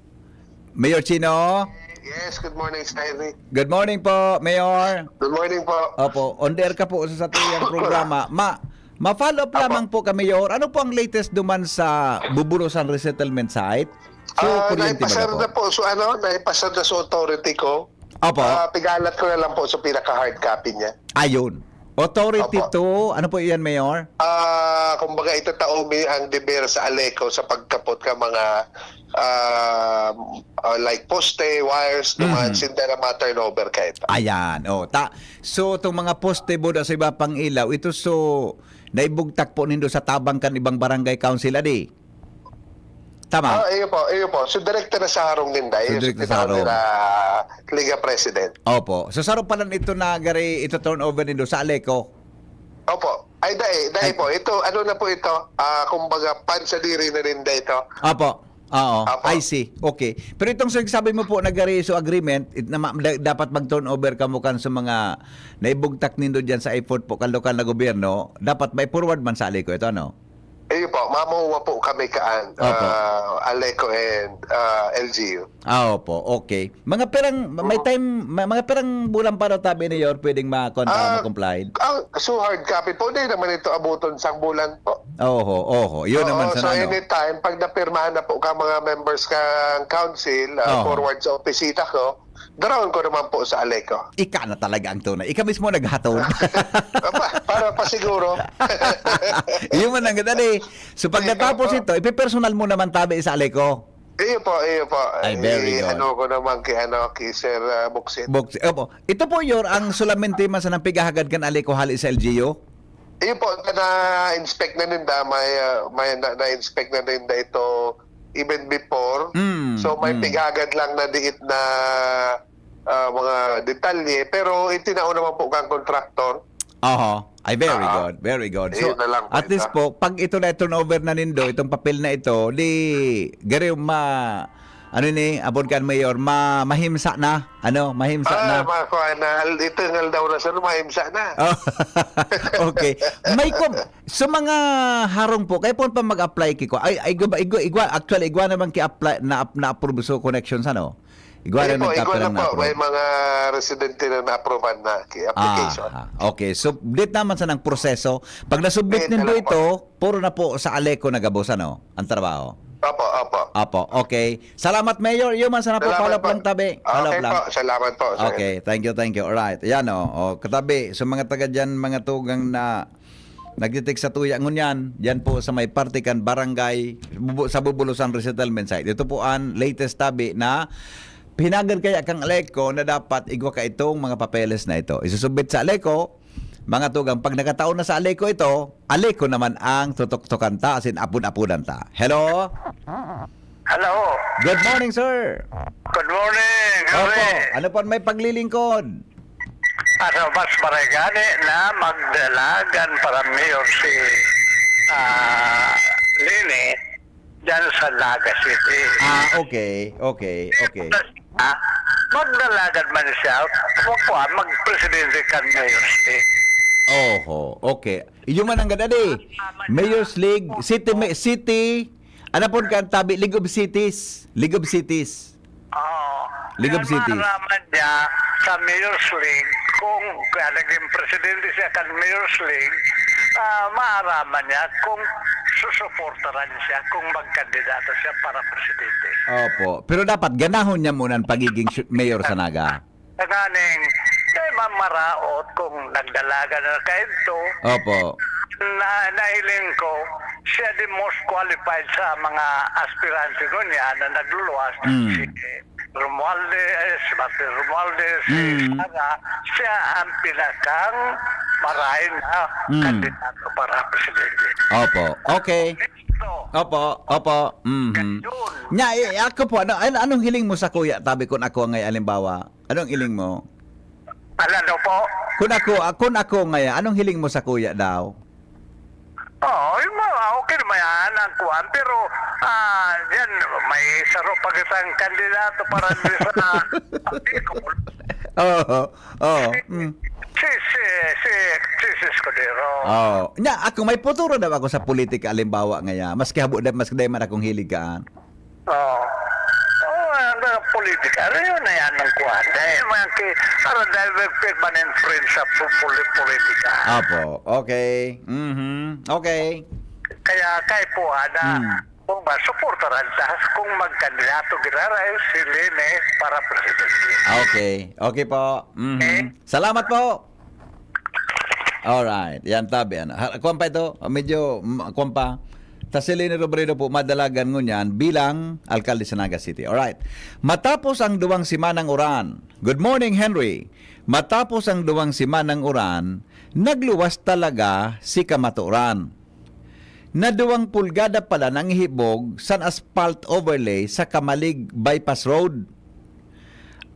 Mayor Chino?
Yes, good morning, Stanley.
Good morning po, Mayor.
Good morning po.
Opo, on air ka po sa tuyang programa. Ma-follow up lamang po ka, Mayor. Ano po ang latest duman sa Buburusan Resettlement Site?
Naipasar na po. So naipasar na sa authority ko.
Opo.
Pigalat ko na lang po sa pinaka-hard copy niya.
Ayun. Authority
Opo.
to, ano po iyan, Mayor?
Kumbaga ito taumi ang deber sa Aleco sa pagkapot ka mga like poste, wires, duman, sinda na ma-turnover ka ito.
Ayan. So, itong mga poste boda sa iba pang ilaw, ito naibugtak po nindo sa tabang kan ibang barangay council, adi? Tama?
Iyo po. So, direkta na sa harong ninda.
So, direkta sa harong.
Liga President.
Opo. So, saro pala ito na gari, ito turnover nindo sa Aleco?
Opo. Ay, dahil po. Ito, ano na po ito? Kumbaga, pansadiri na ninda ito.
Opo. Oo.
Opo.
I see. Okay. Pero itong sabi mo po na gari so agreement, dapat mag-turnover ka mo kan sa mga naibugtak nindo dyan sa effort po kan lokal na gobyerno, dapat may forward man sa Aleco ito, ano?
Iyo po, mamuha po kami kaan, Aleco and LGU.
Opo, okay. Mga perang bulan para tabi ni Yor pwedeng ma-comply.
So hard copy po, hindi naman ito abuton sang bulan po.
Oho. Yun naman sa
so anytime, pag napirmahan na po ka mga members kang council, forward sa opisita ko, darawin ko naman po sa Aleco.
Ika na talaga ang tunay. Ika mismo naghatod.
Para pasiguro.
Yun man ang ganda. So pag natapos ito, ipipersonal mo naman tabi sa Aleco.
Iyo po.
Ay, very good.
Ano ko naman kay Sir Buksit.
Opo. Ito po ang solamente man sa nampigahagad kan Aleco hali sa LGU?
Iyo po, na-inspect na ninda, may na-inspect na ninda ito even before. So may pigagad lang na diit na mga detalye, pero itinaon naman po kang contractor.
Ay, very good. So, at least po, pag ito na turnover na nindo, itong papel na ito, di gari ano ni, abot kan mayor, mahimsa na. Ano, mahimsa na.
Makuha na, ito nga daw na sa mahimsa na.
Oh, okay. May sa mga harong po, kayo po pa mag-apply kiko. Actually, igwa naman ki-apply na-approve so connections, ano? Igwa na
po. May mga residente na na-approvean na application.
Okay. So, dito naman sa ng proseso. Pag nasubmit nindo ito, puro na po sa Aleco nagabos, ano? Ang trabaho. Opo. Okay. Salamat, Mayor. Yung man sana po, follow lang tabi.
Okay po. Salamat po.
Okay. Thank you. Alright. Yan, katabi. So, mga taga dyan, mga tugang na nagtitik sa tuya ngunyan, yan po sa may Partikan Barangay sa Bubulusan Resettlement Site. Ito po ang latest tabi na pinagan kaya kang Aleco na dapat igwa ka itong mga papeles na ito. Isusubmit sa Aleco, mga tugang, pag nakataon na sa Aleco ito, Aleco naman ang tutok-tokan ta, asin apun-apunan ta. Hello?
Hello.
Good morning, sir.
Good morning.
Opo. Ano po may paglilingkod?
Mas maragani na magdalagan para mayor si Lini dyan sa Naga City.
Okay.
Magdalagan man siya, mag-presidente kan mayor state.
Oho, okay. Yung man ang gadadi. Mayor's League, City, ano po ka tabi, League of Cities.
Oo.
League of Cities.
Maaraman niya sa Mayor's League, kung naging presidente siya kan Mayor's League, maaraman niya kung susuportaran siya kung magkandidato siya para presidente.
Opo. Pero dapat ganahon niya muna ang pagiging mayor sa Naga.
Naganing, kay mamaraot kung nagdalaga na kayo ito.
Opo.
Nahiling ko, siya the most qualified sa mga aspirante ko niya na nagluluwas. Si Romualdez, Martin Romualdez, si Sara, siya ang pinakang marahin na kandidato para presidente.
Opo. Okay. Opo. Nya, ako po, anong hiling mo sa kuya? Tabi kung ako ngay alimbawa. Anong hiling mo?
Ano po?
Kung ako ngay, anong hiling mo sa kuya daw?
Yung mga okay naman yan ang kuwan. Pero, yan, may saro pag isang kandidato para sa Si Escudero.
Nya, ako may futuro daw ako sa politika alimbawa ngaya. Maski habo mas day man akong hiligaan.
Ang politika, yun na yan ang kuwan. Dahil dahil permanent friend sa politika.
Opo, okay. Okay.
Kaya kay po, kung masuportaran sa kung magkandidato ginaray si Lene para presidente.
Okay po. Salamat po. Alright, yan tabi. Kuwan pa ito, medyo kuwan pa. Ta si Lene Robredo po, madalagan ngunyan bilang alkalde sa Naga City. Alright. Matapos ang duwang simanang uran. Good morning, Henry. Matapos ang duwang simanang uran, nagluwas talaga si Kamaturan. Na 2 pulgada pala ng hibog sa asphalt overlay sa Kamalig Bypass Road.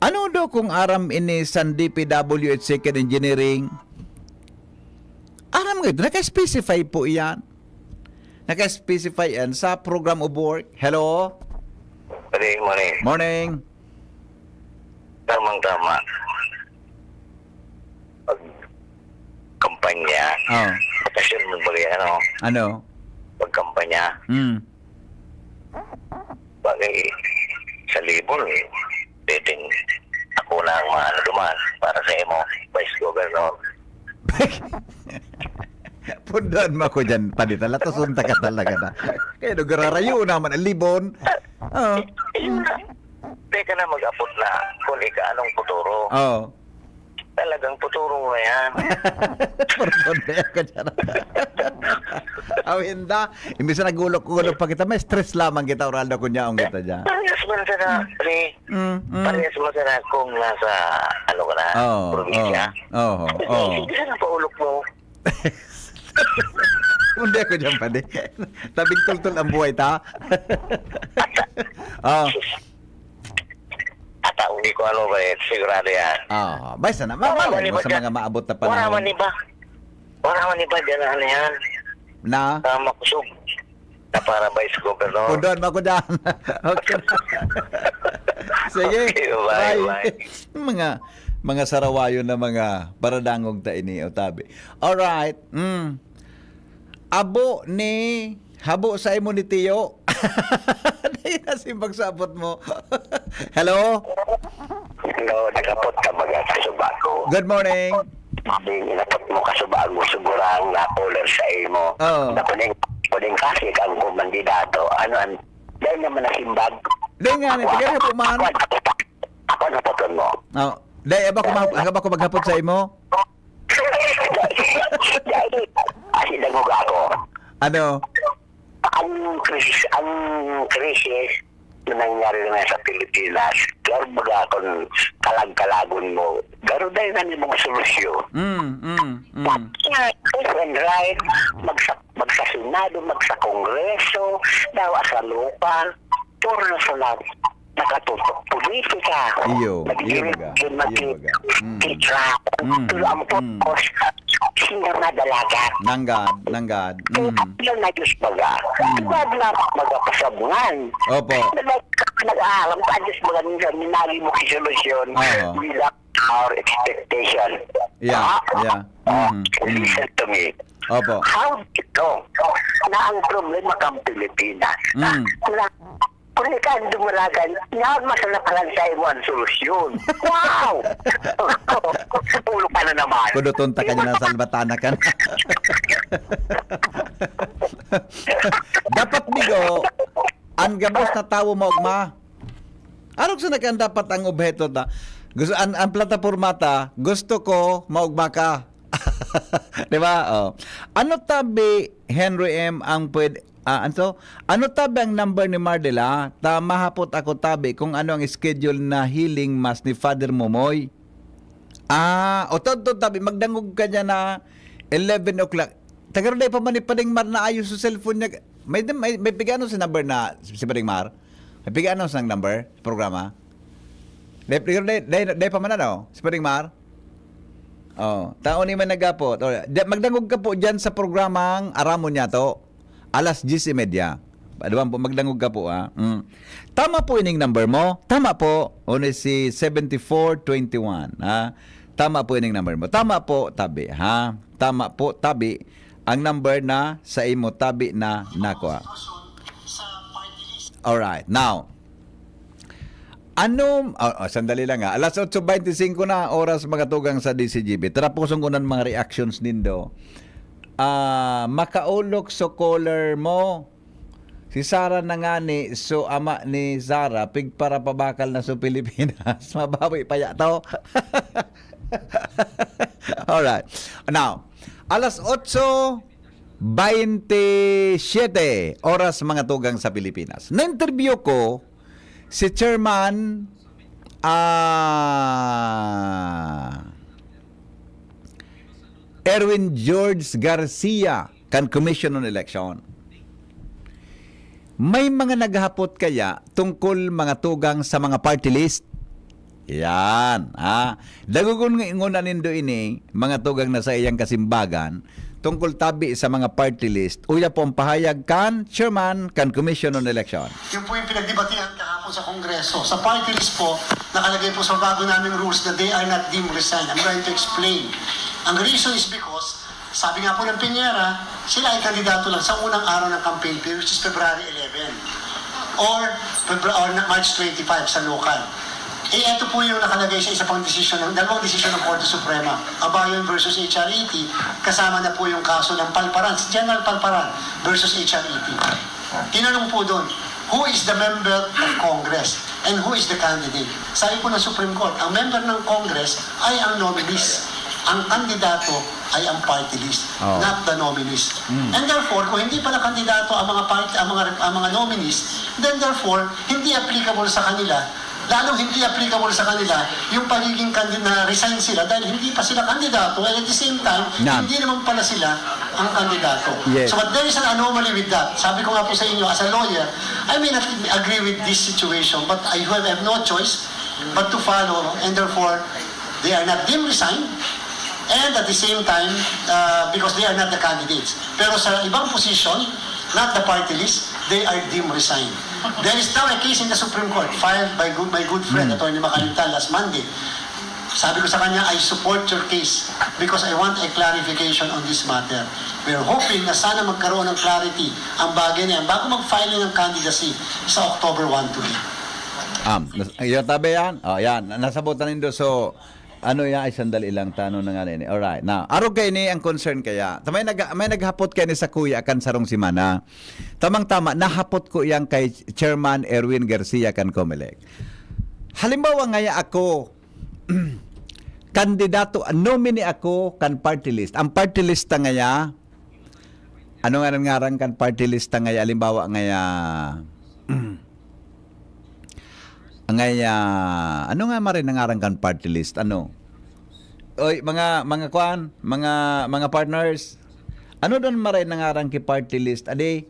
Ano daw kung aram ini sa DPWH Second Engineering? Aram nga ito, naka-specify po iyan. Naka-specify yan sa program of work. Hello? Morning.
Tamang-tama. Pag-kampanya. Patasyon mo ba yan,
Ano?
Pag-kampanya. Bagay sa libon, pwedeng ako na ang duman para sa imo, Vice Governor.
Pundan mo ko dyan, panitala. Tasunta ka talaga na. Kaya nagararayo naman ang libon.
Teka na mag-apot na kung anong futuro. Talagang futuro mo yan.
Pundan ka dyan. Hinda. Imbis na nagulok-gulok pa kita, may stress lamang kita, Oraldo, kunyaong kita dyan.
Parehas mo na sana, parehas mo sana kung nasa, ka na, probinsya. Hindi na paulok mo.
Hindi ako dyan pa di. Tabing tultul ang buhay ta.
Ata uli ko ba sigurado yan.
Basta na, malay mo sa mga maabot na panahon.
Wala man iba dyan yan.
Na?
Makusog. na para Vice Governor.
Kundon mo ko dyan. Okay. Sige.
Okay, bye.
Mga sarawayo na mga paradangog ta ini o tabi. Alright. Habo sa imo ni Tiyo. Dahil na si pagsabot mo. Hello?
Hello, nakapot ka mga kasubago.
Good morning.
Nakapot mo kasubago, sigurang na-caller sa imo.
Oo.
Na puning kasi kang kumandidato. Dahil naman nasimbag.
Dahil nga, tigay po man.
Ako napoton mo.
Oh. Dahil ba ko maghapot sa imo?
Dahil, kasi nagug ako.
Ano?
Ang krisis na nangyari na sa Pilipinas, garo baga kung kalag-kalagon mo, garo dahil na ni mga solusyon. And right, magsasunado, magsa-kongreso, daw sa lupa, puro na sa lahat. Nakatutok politika. Teacher. Ang purpose, sino na dalaga.
Nanggad.
Yung na-Diyos baga. Huwag na magpasabungan.
Opo.
Nag-aalam ka, Diyos baga, minali mo kisolusyon without our expectation.
Yeah.
Listen to me.
Opo.
How dito na ang problema kang Pilipinas? Kung ikaw ang dumaragan, yun masarap lang sa iyo ang solusyon. Wow! Ulo pa na naman.
Kudutunta ka niya na salbatana ka. Dapat bigo, ang gabos na tawo mo ugma. Anong sa nakan dapat ang objeto na? Gusto, ang plataforma ta, gusto ko maugma ka. Di ba? Oh. Ano tabi, Henry M, ang pwede, ano tabi ang number ni Mardela? Mahapot ako tabi kung ano ang schedule na healing mass ni Father Momoy. Otod tabi, magdangog ka niya na 11 o'clock. Tagaro na pa man ni Pading Mar na ayos sa cellphone niya. May bigano sa number na si Pading Mar? May bigano sa number sa programa? Day pa man na si Pading Mar? Taon ni man nagapot. Magdangog ka po dyan sa programang Aramon niya to. Alas 10:30. Aduan po, magdangog ka po, ha? Tama po ining number mo. Tama po. Si 7421, ha? Tama po ining number mo. Tama po, tabi, ha? Tama po, tabi. Ang number na sa imo tabi na nako, ha? Alright, now. Sandali lang, ha? Alas 8:25 na oras mga tugang sa DCGB. Tara po sungkunan mga reactions nindo. Makaulok so caller mo si Sara na nga ni so ama ni Sara pig para pabakal na so Pilipinas. Mabawi pa yato. Alright, now alas 8:27 oras mga tugang sa Pilipinas. Na-interview ko si Chairman Erwin George Garcia kan Commission on Election. May mga naghapot kaya tungkol mga tugang sa mga party list. Yan, ha. Dagugon nga ingunan nindo ini mga tugang na sa iyang kasimbagan tungkol tabi sa mga party list. Uya po ang pahayag kan Chairman kan Commission on Election.
Yung po yung pinagdebatihan kahapon sa Kongreso. Sa party list po, nakalagay po sa bago naming rules that they are not deemed resigned. I'm going to explain. Ang reason is because, sabi nga po ng Piñera, sila ay kandidato lang sa unang araw ng campaign period, which is February 11 or March 25 sa local. Ito po yung nakalagay sa isa pang desisyon, dalawang desisyon ng Korte Suprema, Abayon versus HRET, kasama na po yung kaso ng Palparan, General Palparan versus HRET. Tinanong po doon, who is the member of Congress and who is the candidate? Sabi po ng Supreme Court, ang member ng Congress ay ang nominees. Ang kandidato ay ang party list, not the nominees. And therefore, kung hindi pala kandidato ang mga nominees, then therefore, hindi applicable sa kanila, lalong hindi applicable sa kanila yung pagiging na resign sila dahil hindi pa sila kandidato and at the same time, hindi naman pala sila ang kandidato.
Yes.
So but there is an anomaly with that. Sabi ko nga po sa inyo, as a lawyer, I may not agree with this situation, but I have no choice but to follow, and therefore, they are not deemed resigned, and at the same time, because they are not the candidates. Pero sa ibang position, not the party list, they are deemed resigned. There is now a case in the Supreme Court filed by my good friend, Atty. Macalintal, last Monday. Sabi ko sa kanya, I support your case because I want a clarification on this matter. We are hoping na sana magkaroon ng clarity ang bagay na yan bago mag-file ng candidacy sa October 1 to 8.
Yung tabi yan? Oh, yan. Nasabutan nindo. So, ano yan? Ay, sandali lang. Tanong na nga nini. Alright. Now, araw kayo ni ang concern kaya. May naghapot kayo ni sa kuya kan sarong simana. Tamang-tama, nahapot ko yan kay Chairman Erwin Garcia kan Comelec. Halimbawa ngaya ako, kandidato, nominee ako kan party list. Ang party list ta ngaya, ano nga nang ngarang kan party list ta ngaya, halimbawa ngaya, ngaya, ano nga marin nangarang kan party list, ano? Oy, mga kwan, mga partners, ano doon marin nangarang ki party list, ade?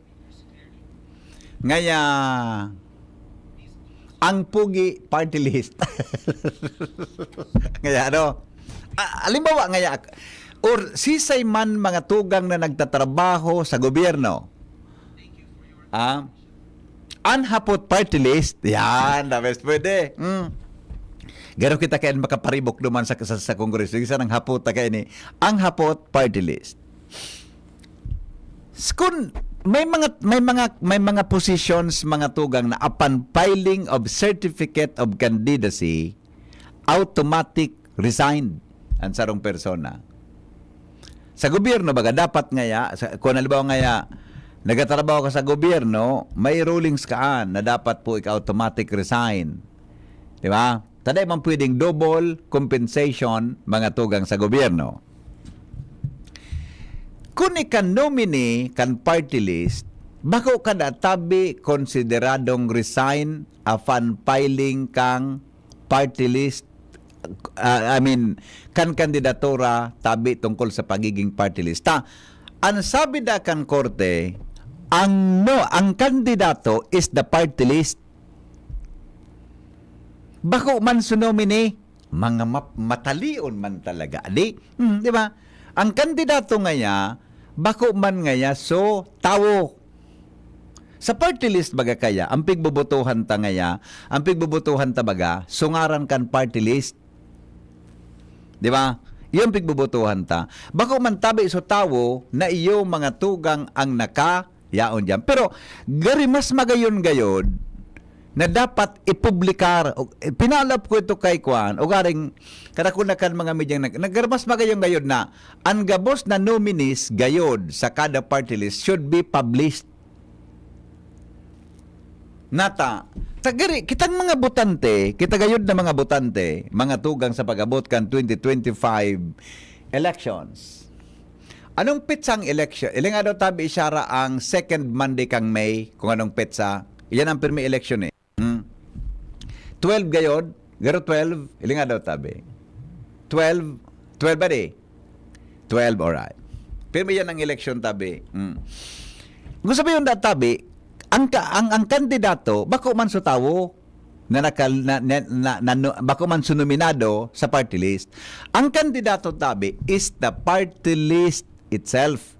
Ngaya, ang pugi party list. Ngaya ano? Halimbawa ngaya, or sisay man mga tugang na nagtatrabaho sa gobyerno. Unhapot party list. Yan, dabes pwede. Garo kita kayo makaparibok duman sa Kongreso. Isa ng hapot kayo ni. Ang hapot party list. Kung may mga positions mga tugang na upon filing of certificate of candidacy automatic resigned ang sarong persona. Sa gobyerno baga dapat ngaya kung halimbawa ngaya nagatrabaho ka sa gobyerno, may rulings kaan na dapat po automatic resign. Di ba? Taday man pwedeng double compensation mga tugang sa gobyerno. Kung ikan nominee kan party list, bako kada tabi konsideradong resign upon filing kang party list, kan kandidatura tabi tungkol sa pagiging party list. Ang sabi da kan korte, ang kandidato is the party list. Bako man su nominee, mga matalion man talaga. Di ba? Ang kandidato ngaya, bako man ngaya, so tawo. Sa party list baga kaya, ang pigbubutuhan ta ngaya, ang pigbubutuhan ta baga, sungaran kan party list. Di ba? Yung pigbubutuhan ta. Bako man tabi so tawo, na iyo mga tugang ang nakayaon dyan. Pero, gari mas magayon-gayon, na dapat ipublikar. Pinalap ko ito kay Kwan, o garing karakunakan mga medyang naggarmas magayong gayod na ang gabos na nominees gayod sa kada party list should be published. Nata, tagari, kitang mga botante, kita gayod na mga botante, mga tugang sa pag-abot kan 2025 elections. Anong pitsang election? Ilang daw tabi isyara ang second Monday kang May, kung anong pitsa. Yan ang pirmi election 12 gayod, garo 12, ilang daw tabi. 12 ba di? 12, alright. Pirmi yan ang election tabi. Kung sabi yung tabi, ang kandidato, bako man sa tawo, bako man sunominado sa party list. Ang kandidato tabi is the party list itself.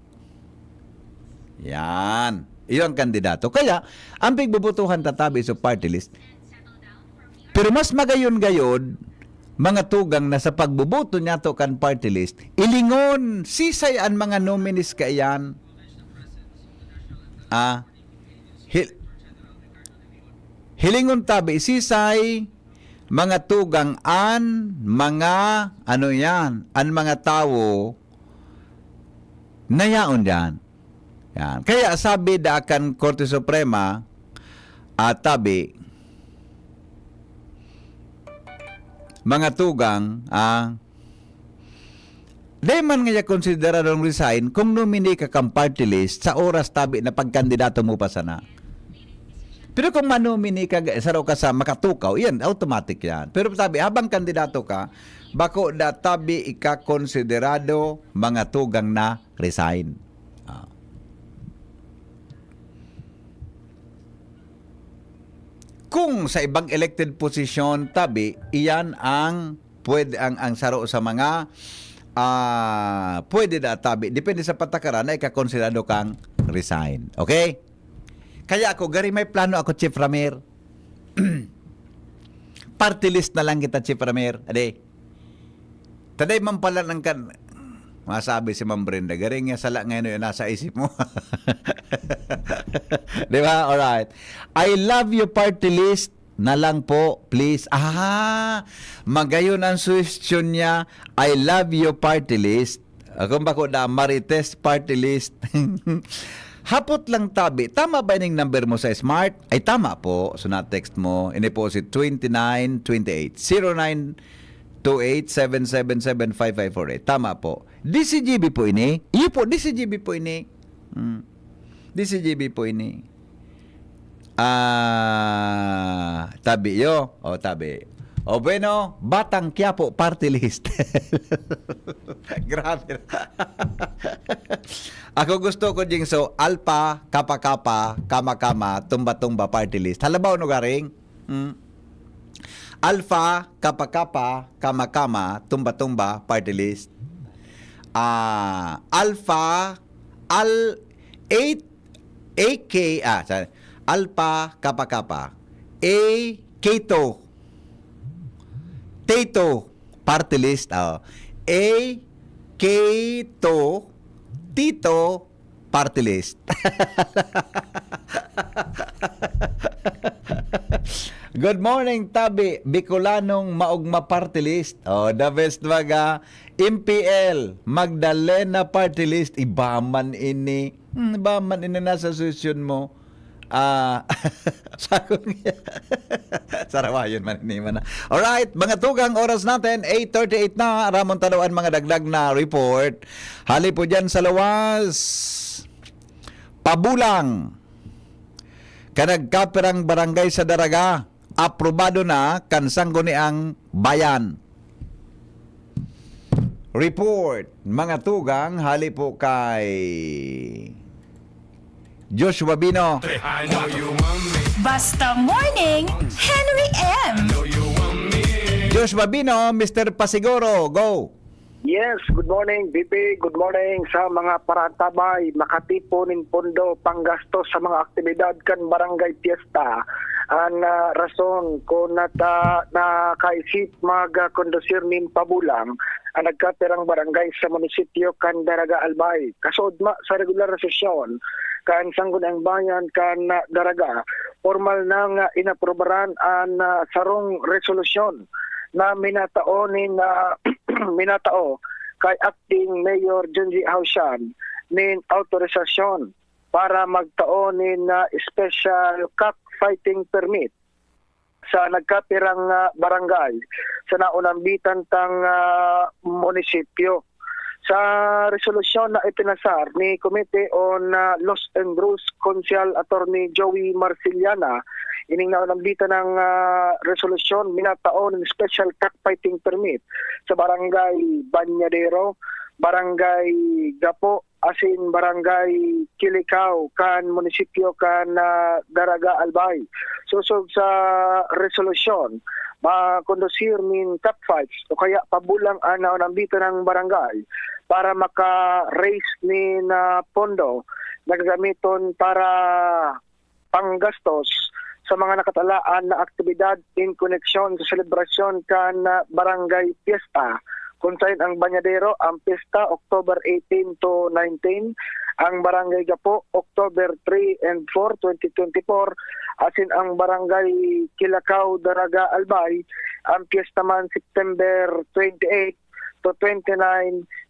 Yan. Iyon ang kandidato. Kaya, ang pigbubutuhan tatabi sa party list. Pero mas magayon-gayon, mga tugang na sa pagbubuto niya to kan party list, ilingon, sisay ang mga nominees kaiyan. Hilingon tabi, sisay, mga tugang mga, ang mga tao, nayaon dyan. Yan. Kaya sabi da akan Korte Suprema, tabi, mga tugang, di man nga konsideradong resign kung nominee ka kang party list sa oras tabi na pagkandidato mo pa sana. Pero kung manominee ka, saraw ka sa makatukaw, yan, automatic yan. Pero tabi, habang kandidato ka, bako da tabi ika-konsiderado mga tugang na resign. Kung sa ibang elected position tabi, iyan ang pwede ang saro sa mga pwede na tabi. Depende sa patakaran na ikakonsiderado kang resign. Okay? Kaya ako, gari may plano ako, Chief Ramir. Party list na lang kita, Chief Ramir. Ade. Taday man pala ng kan... Masabi si Ma'am Brenda, garing nga sala ngayon yung nasa isip mo. Di ba? Alright. I love you party list na lang po, please. Magayon ang suggestion niya, I love you party list. Kung bako na, Marites party list. Hapot lang tabi. Tama ba yung number mo sa Smart? Ay tama po. So na-text mo. Iniposit 2928 0928-777-5548. Tama po. DCGB po ini. Iyo po, DCGB po ini. DCGB po ini. Tabi yo. O, tabi. O, bueno, Batang Quiapo party list. Grabe. Ako gusto ko ding so, Alpha, Kappa, Kama, Tumba party list. Halabaw no garing? Alpha, Kappa, Kama, Tumba party list. Alpha, AK, Alpha, Kappa, Keto, Teto, party list. Keto, Tito, party list. Good morning, Tabi. Bicolanong maugma party list. The best baga. MPL, Magdalena party list. Ibaman ini. Ibaman ini nasa susyon mo. Sakong sarawayon man ini man. Alright, mga tugang oras natin, 8:38 na. Ramon tanawan mga dagdag na report. Hali po dyan sa lawas. Pabulang. Kanagkaperang barangay sa Daraga. Aprobado na kansanggo ni ang bayan. Report, mga tugang, hali po kay Joshua Bino.
Basta Morning, Henry M.
Joshua Bino, Mr. Pasiguro, go!
Yes, good morning, BP. Good morning sa mga parantabay, Makati, Punin, Pondo, panggastos sa mga aktibidad kan barangay fiesta. Ang rason ko nakaisip mag-kondusir min pabulang ang nagkaperang barangay sa munisipyo kan Daraga Albay. Kasod sa regular na sesyon kan Sanggon ang Bayan kan Daraga, formal nang inaprobaran ang sarong resolusyon na minatao kay Acting Mayor Junji Hausyan nin autorisasyon para magtaon nin special cockfighting permit sa nagkapirang barangay sa naunambitan tang munisipyo. Sa resolusyon na ipinasar ni Committee on Laws and Rules Council Attorney Joey Marciliana, ining naunambitan ng resolusyon minataon ng special cockfighting permit sa barangay Banyadero, barangay Gapo, asin barangay Kilikaw kan munisipyo kan Daraga Albay. Susog sa resolusyon, makondusir min cockfights o kaya pabulang naunambitan ng barangay para maka-raise ni pondo nagagamiton para panggastos sa mga nakatalaan na aktibidad in connection sa selebrasyon kan barangay fiesta. Kung saan ang Banyadero, ang pista October 18 to 19, ang barangay Gapo October 3 and 4, 2024, asin ang barangay Kilakaw, Daraga Albay, ang piyesta man September 28 to 29,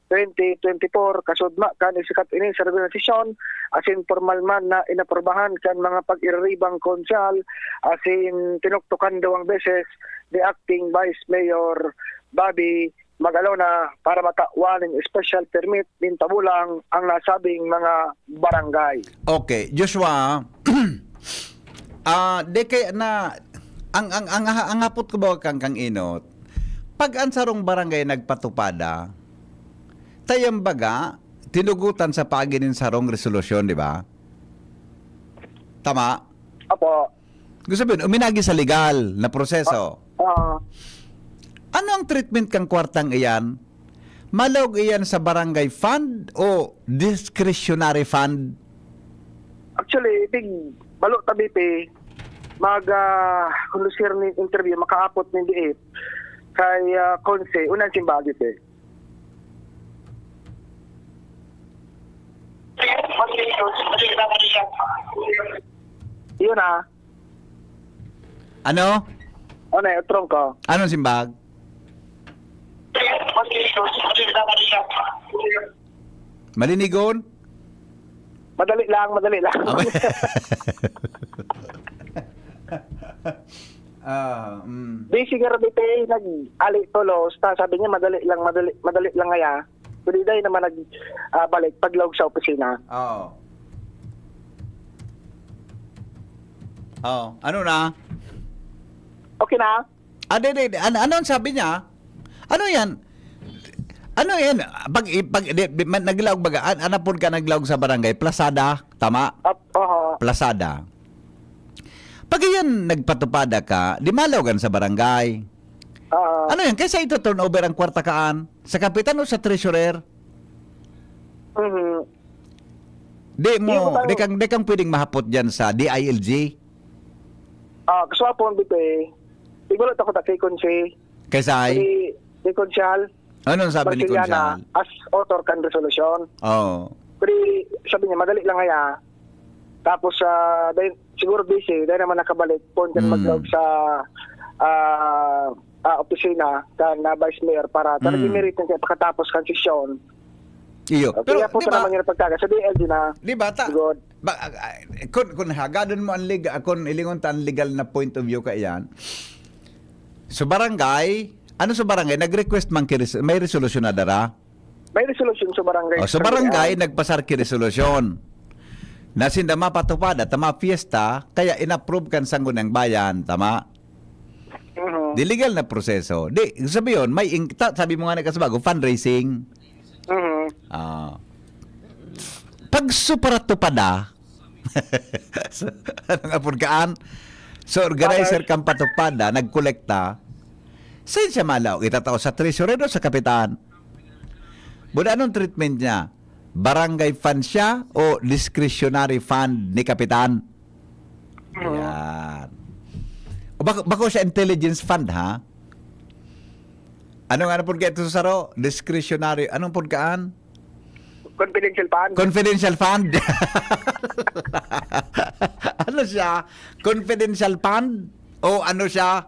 2024, kasudma kan isikat ini sa organisasyon, asin formal man na inaprobahan kan mga pag-irribang konsyal, asin tinuktukan daw ang beses ni Acting Vice Mayor Bobby Magalona para matawan ng special permit din tabulang ang nasabing mga barangay.
Okay, Joshua, de kay na ang hapot ko ba kang inot, pag ang sarong barangay nagpatupada, tayang baga, tinugutan sa paginin sarong resolusyon, di ba? Tama?
Apo.
Gusto sabihin, uminagi sa legal na proseso. Ano ang treatment kang kwartang iyan? Malog iyan sa barangay fund o discretionary fund?
Actually, big balo tabi pe mag ni interview makaapot ni diit kay konse unang simbagi pe. Yun na.
Ano?
Ano yung utrong ko?
Anong simbag? Malinigon?
Madali lang. Di siguro dito nag-alik tulos, sabi niya madali lang ngaya. Pwede dahil naman balik paglog sa opisina.
Oo. Ano na?
Okay na?
Ano ang sabi niya? Ano yan? Ano yan? Pag naglawag baga, anapon ka naglawag sa barangay, Plasada, tama?
Oo.
Plasada. Pag yan nagpatupada ka, di malawagan sa barangay. Ano yan? Kaysa ito turnover ang kwarta kaan? Sa kapitan o sa treasurer? Di kang pwedeng mahapot dyan sa DILG?
Gusto po ang bito siguro ako kay Konse.
Kaysa ay?
Di Konsyal.
Anong sabi ni Konsyal?
As author kan resolution.
Oo.
Pero sabi niya, madali lang ngaya. Tapos, dahil, siguro busy, dahil naman nakabalik po dyan mag-log sa opisina na Vice Mayor para talagang merit niya pagkatapos kan sesyon.
Iyo.
Pero po diba, naman yung pagkaga sa DLG na.
Di ba? Kung hagadon mo ang legal, kung ilingon ta ang legal na point of view ka yan, so barangay, ano sa barangay, nag-request man may resolusyon na dara?
May resolusyon sa barangay.
Sa barangay, nagpasar ki resolusyon. Na sinda mapatupad at fiesta, kaya inapprove kan sanggo ng bayan, tama? Di legal na proseso. Di, sabi yun, sabi mo nga na kasabago, fundraising. Pag superatupada, anong apurkaan? So, organizer kang patupada, nagkolekta, saan siya malaw? Itatao sa treasurer o sa kapitan? Buda, anong treatment niya? Barangay fund siya o discretionary fund ni kapitan? Yan. O bako siya intelligence fund, ha? Ano po ka ito sa saro? Discretionary. Anong pagkaan?
Confidential fund.
Confidential fund. Ano siya? Confidential fund? O ano siya?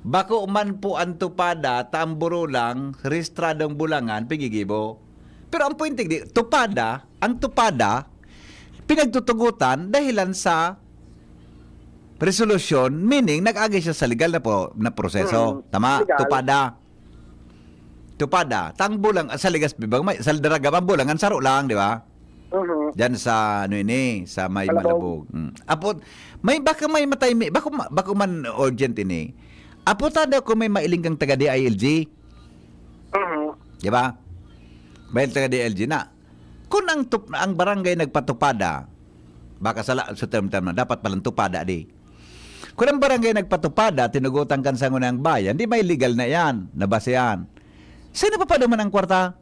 Bako man po ang tupada, tamburo lang, rehistradong bulangan, pigigibo. Pero ang point di, ang tupada, pinagtutugutan dahilan sa resolution, meaning nag-agay siya sa legal na proseso. Tama? Legal. Tupada. Tang bulang, sa ligas bibang, sa daraga, ang bulangan, saro lang, di ba? Diyan sa, sa may Malabog. Apot, baka may matay, bako man urgent ini. Aputada ko may mailing kang taga DILG. Di ba? Bahil taga DLG na. Kung ang barangay nagpatupada, baka sa term na, dapat palang tupada di. Kung ang barangay nagpatupada, tinugutan kan sa ng bayan, di may legal na yan, nabasa yan. Saan napapadaman ang kwarta?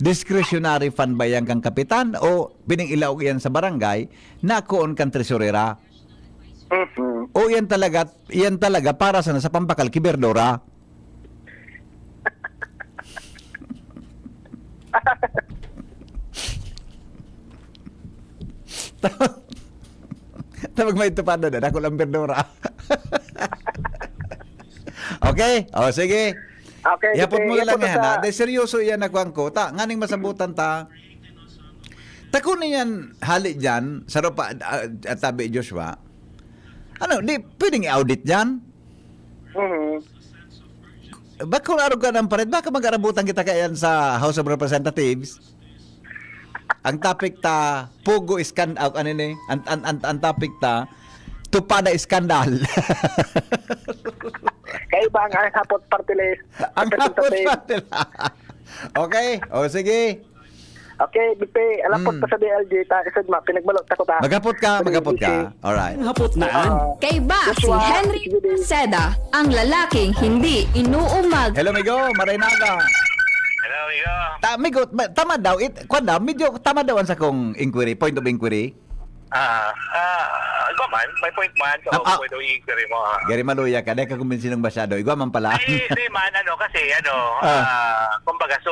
Discretionary fund ba yan kang kapitan o piningilaw yan sa barangay na kuon kang tresurera? O yan talaga para sa pampakal kiberdora? Tawag may tupada na, ako lang berdora. Okay? O, sige.
Okay.
Yapot mo lang yan, ha? Dahil seryoso yan na kuwang ko. Nganing masabutan ta. Takunin yan, hali dyan, sa ropa, at tabi Joshua. Di pwedeng i-audit dyan? Baka kung araw ka ng pared, baka mag-arabutan kita kayan sa House of Representatives? Ang topic ta, Pugo Iskandal, ang topic ta, Tupada Iskandal.
Kayo ba ang hapot party list?
Ang hapot party list. Okay, o sige.
Okay, Bipe, alapot pa sa DLG, ta kasad ma, pinagbalot ako ta.
Magapot ka. Alright.
Hapot naan.
Kay ba si Henry Maceda, ang lalaking hindi inuumag.
Hello, Migo. Marinaga.
Hello, Migo.
Migo, tama daw. Kwan daw, medyo tama daw ang sa kong inquiry, point of inquiry.
Ikaw man, may point man. So, pwede i-inquiry mo.
Gary Maluya ka, dahil ka kumbinsin ng masyado. Igwa man pala.
Hindi man, kasi, kumbaga, so,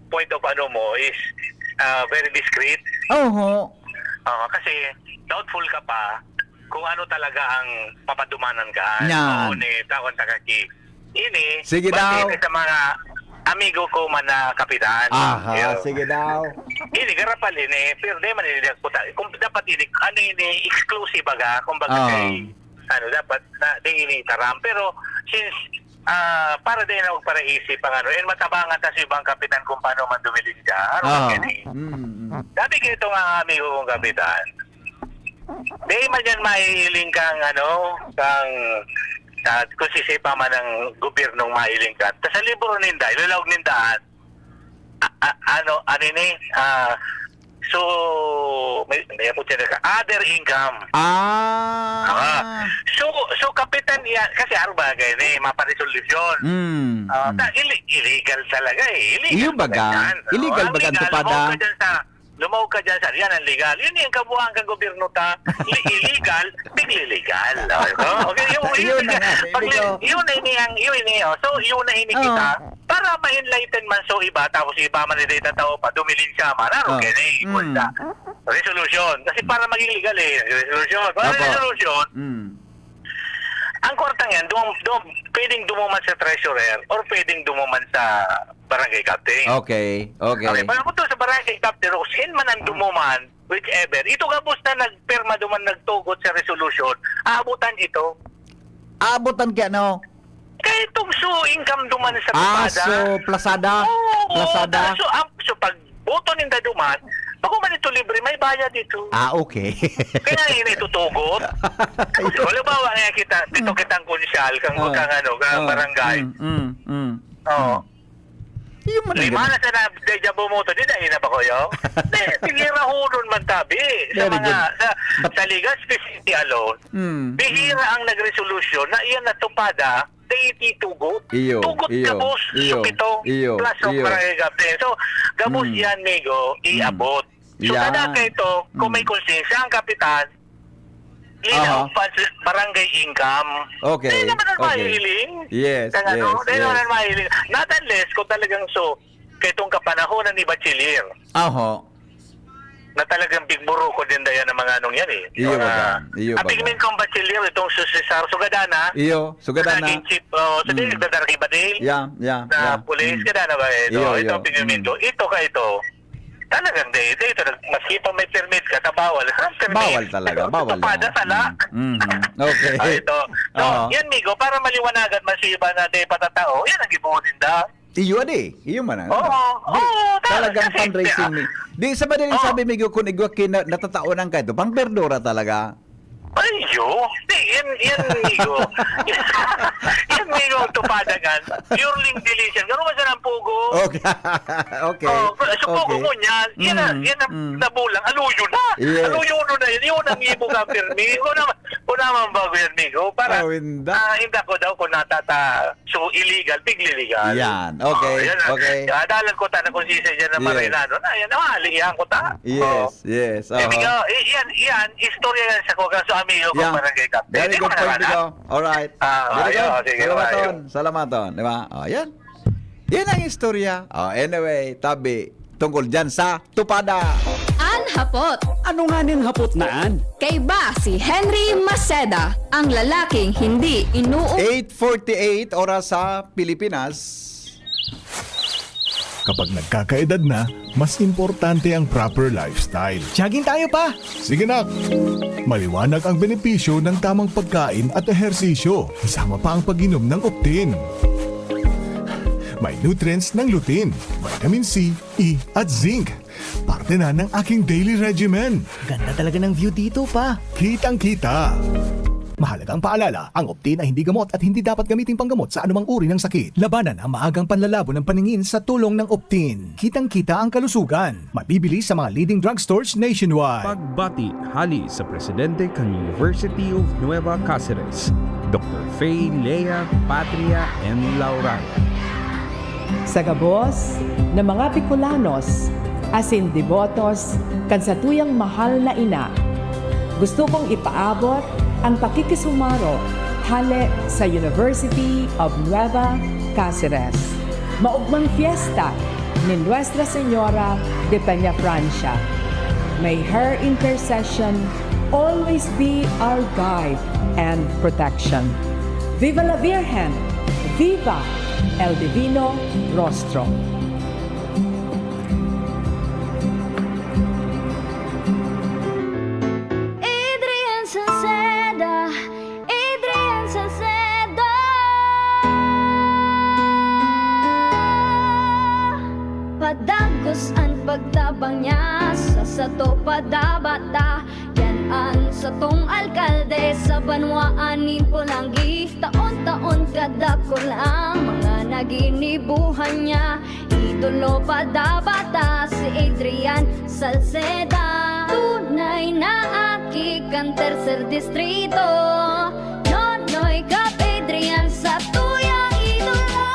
point of mo is very discreet.
Oo.
Kasi, doubtful ka pa kung ano talaga ang papadumanan ka.
Yan.
So, takon takaki. Ini,
Sige daw.
sa mga amigo ko man na kapitan.
Sige daw.
Ini garapal ini, pero di man nililag po tayo. Kung dapat ini, exclusive baga, kumbaga dapat na ini taram. Pero since para din ako para isip ang matabangan ta si ibang kapitan kung paano man dumilin siya. Dati kayo itong amigo kong kapitan. Di man yan maihiling kang kung sisipa man ng gobyernong maihiling ka. Tapos sa libro ninda, ilalawag nindaan, so, may other income. So kapitan yan, kasi arbagay maparesolusyon. Illegal talaga
Iyo baga? Illegal baga ang tupada?
Lumaw ka dyan sa yan ang legal. Yun yung kabuhang kang gobyerno ta. Illegal, big-illegal. Okay, yun na ini kita. Para ma-enlighten man so iba, tapos iba man nila tao pa, dumilin siya man. Resolution. Kasi para maging legal resolution. Resolution. Ang kwartang yan, pwedeng dumuman sa treasurer or pwedeng dumuman sa barangay captain.
Okay.
Pag punto sa barangay captain, sin man ang dumuman, whichever, ito kapos na nagperma duman nagtugot sa resolution, aabutan ito.
Aabutan kaya
Kaya itong income duman sa tupada.
Plasada? Plasada?
So pag boto ninda duman, ako man ito libre, may bayad dito.
Okay.
Kaya yun itutugot. Wala ba nga dito kitang konsyal, kang barangay. Lima na sa deja bumoto, di dahil na ba ko yun? Bihira hulon man tabi. Sa Liga Specialty alone, bihira ang nagresolusyon na iyan natupada, tugot. Tugot gabos, supito, plus ang barangay captain. So, gabos yan, Migo, iabot. So, kada ka ito, kung may konsensya ang kapitan, barangay income.
Okay.
Hindi naman ang mahiling.
Yes.
Hindi naman ang mahiling. Not unless kung talagang kaya itong kapanahonan ni Bachiller. Na talagang bigburo ko din daya ng mga yan
Iyo baga.
Apigmin kong Bachiller, itong Cesar Sugadana.
Sugadana.
Naging chief, sa dinig na Darky Badil. Na police, kadana ba ito apigmin ko. Ito ka ito. Talagang ito, maski pa may permit ka, bawal.
Bawal talaga, bawal.
Tupada tala.
Okay.
Ito. Yan, Migo, para maliwanagan masiba na patatao, yan ang gibuhin da.
Iyo man.
Talagang
fundraising. Di sa madaling sabi, Migo, kung igwa natataunan ka ito, pang perdura talaga.
Yan, Migo. Yan, Migo, tupadangan. Purely deletion. Gano'n ba siya ng pugo?
Okay.
Pugo mo niyan. Yan ang nabulang. Aluyo na.
Yes.
Aluyo na yan. Yun ang ibo ka, Pirmi. Kung naman bago yan, Migo. Para, hindi ko daw kung so illegal, big illegal.
Yan. Okay.
Adalan ko ta na kung sisa dyan na marinano. Yan, mahalihan ko ta.
Yes.
Migo, yan, istorya yan sa kugang sa amigo kong barangay captain.
Very good point, Migo. Alright.
Sige,
Salamaton. Di ba? Yan. Yan ang istorya. Anyway, tabi, tungkol dyan sa tupada.
Anhapot.
Ano nga ning hapot naan?
Kay ba si Henry Maceda, ang lalaking hindi
8:48 oras sa Pilipinas.
Kapag nagkakaedad na, mas importante ang proper lifestyle.
Jogging tayo pa!
Sige nak! Maliwanag ang benepisyo ng tamang pagkain at ehersisyo, kasama pa ang pag-inom ng Optin. May nutrients ng lutein, vitamin C, E at zinc. Parte na ng aking daily regimen.
Ganda talaga ng view dito pa.
Kitang-kita.
Mahalagang paalala, ang Optin ay hindi gamot at hindi dapat gamitin panggamot sa anumang uri ng sakit. Labanan ang maagang panlalabo ng paningin sa tulong ng Optin. Kitang-kita ang kalusugan. Mabibili sa mga leading drugstores nationwide.
Pagbati hali sa presidente kan University of Nueva Cáceres, Dr. Faye Lea Patria and Laura.
Sa gabos ng mga Bicolanos, asin devotos, kan sa tuyang mahal na ina, gusto kong ipaabot ang pakikisumaro hale sa University of Nueva Cáceres. Maugmang fiesta ni Nuestra Señora de Peña Francia. May her intercession always be our guide and protection. Viva la Virgen! Viva el Divino Rostro!
Adrian Salceda, Adrian Salceda. Padagos ang pagtabang niya sa sato padabata. Yan ang satong alkalde sa banwaan ni Pulangi. Taon-taon kadako lang mga naginibuhan niya. Idolo padabata si Adrian Salceda. Tunay na aki kan tercer distrito. Nonoy kap Adrian sa tuyang idolo.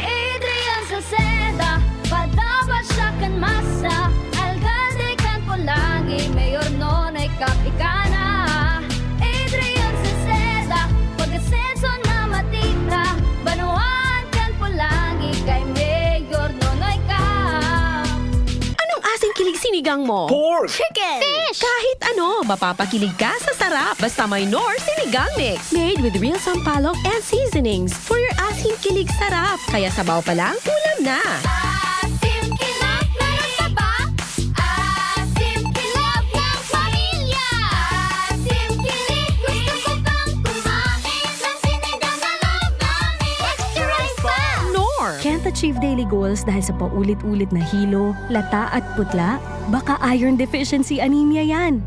Adrian Salceda, padabat siya kan masa. Alcalde kan Pulangi, mayor nonoy kap ikana. Adrian Salceda, pag-asenso na matita. Banuan kan Pulangi, kay mayor nonoy kap.
Anong asing kilig sinigang mo?
Pork!
Chicken! Fish! Kahit ano, mapapakilig ka sa sarap. Basta may Nor Sinigang Mix. Made with real sampalok and seasonings for your asing kilig sarap. Kaya sabaw pa lang, ulam na.
Asim kinap, meron pa ba? Asim kinap ng pamilya. Asim kilig, gusto ko pang kumain ng sinigang na love namin. Extra rice pa!
Nor!
Can't achieve daily goals dahil sa paulit-ulit na hilo, lata at putla? Baka iron deficiency anemia yan.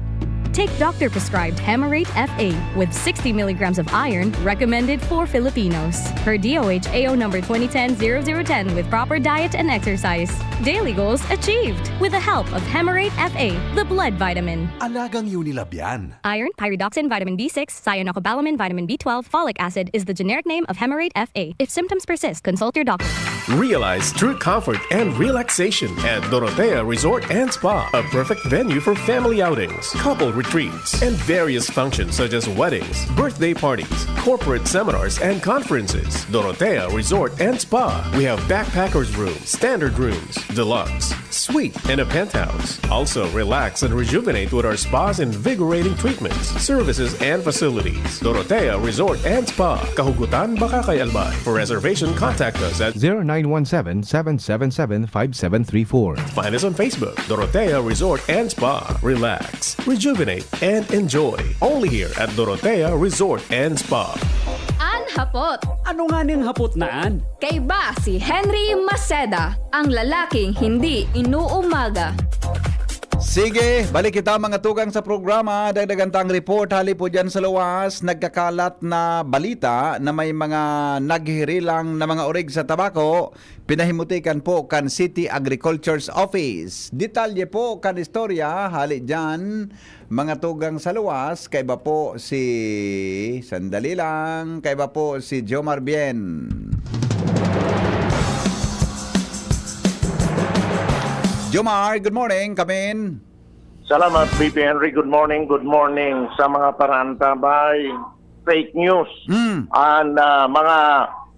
Take doctor-prescribed Hemarate FA with 60 milligrams of iron recommended for Filipinos. Per DOH AO number 2010-0010 with proper diet and exercise. Daily goals achieved with the help of Hemarate FA, the blood vitamin.
Alagang Unilab yan.
Iron, pyridoxine, vitamin B6, cyanocobalamin, vitamin B12, folic acid is the generic name of Hemarate FA. If symptoms persist, consult your doctor.
Realize true comfort and relaxation at Dorotea Resort and Spa, a perfect venue for family outings, couple retreats, and various functions such as weddings, birthday parties, corporate seminars, and conferences. Dorotea Resort and Spa. We have backpackers rooms, standard rooms, deluxe, suite, and a penthouse. Also, relax and rejuvenate with our spa's invigorating treatments, services, and facilities. Dorotea Resort and Spa, Kahugutan, Bakakay, Albay. For reservation, contact us at
0917-777-5734.
Find us on Facebook, Dorotea Resort and Spa. Relax, rejuvenate, and enjoy. Only here at Dorotea Resort and Spa.
Anhapot!
Ano nga ning hapot naan?
Kay ba si Henry Maceda, ang lalaking hindi inuumaga.
Sige, balik kita mga tugang sa programa. Dagdagan tang report hali po dyan sa luwas. Nagkakalat na balita na may mga naghihirilang na mga orig sa tabako. Pinahimutikan po kan City Agriculture's Office. Detalye po kan istorya hali dyan mga tugang sa luwas. Kay ba po si... Sandali lang. Kay ba po si Jomar Bien. Jomar, good morning. Come in.
Salamat, BP Henry. Good morning sa mga parantabay. Fake news. And mga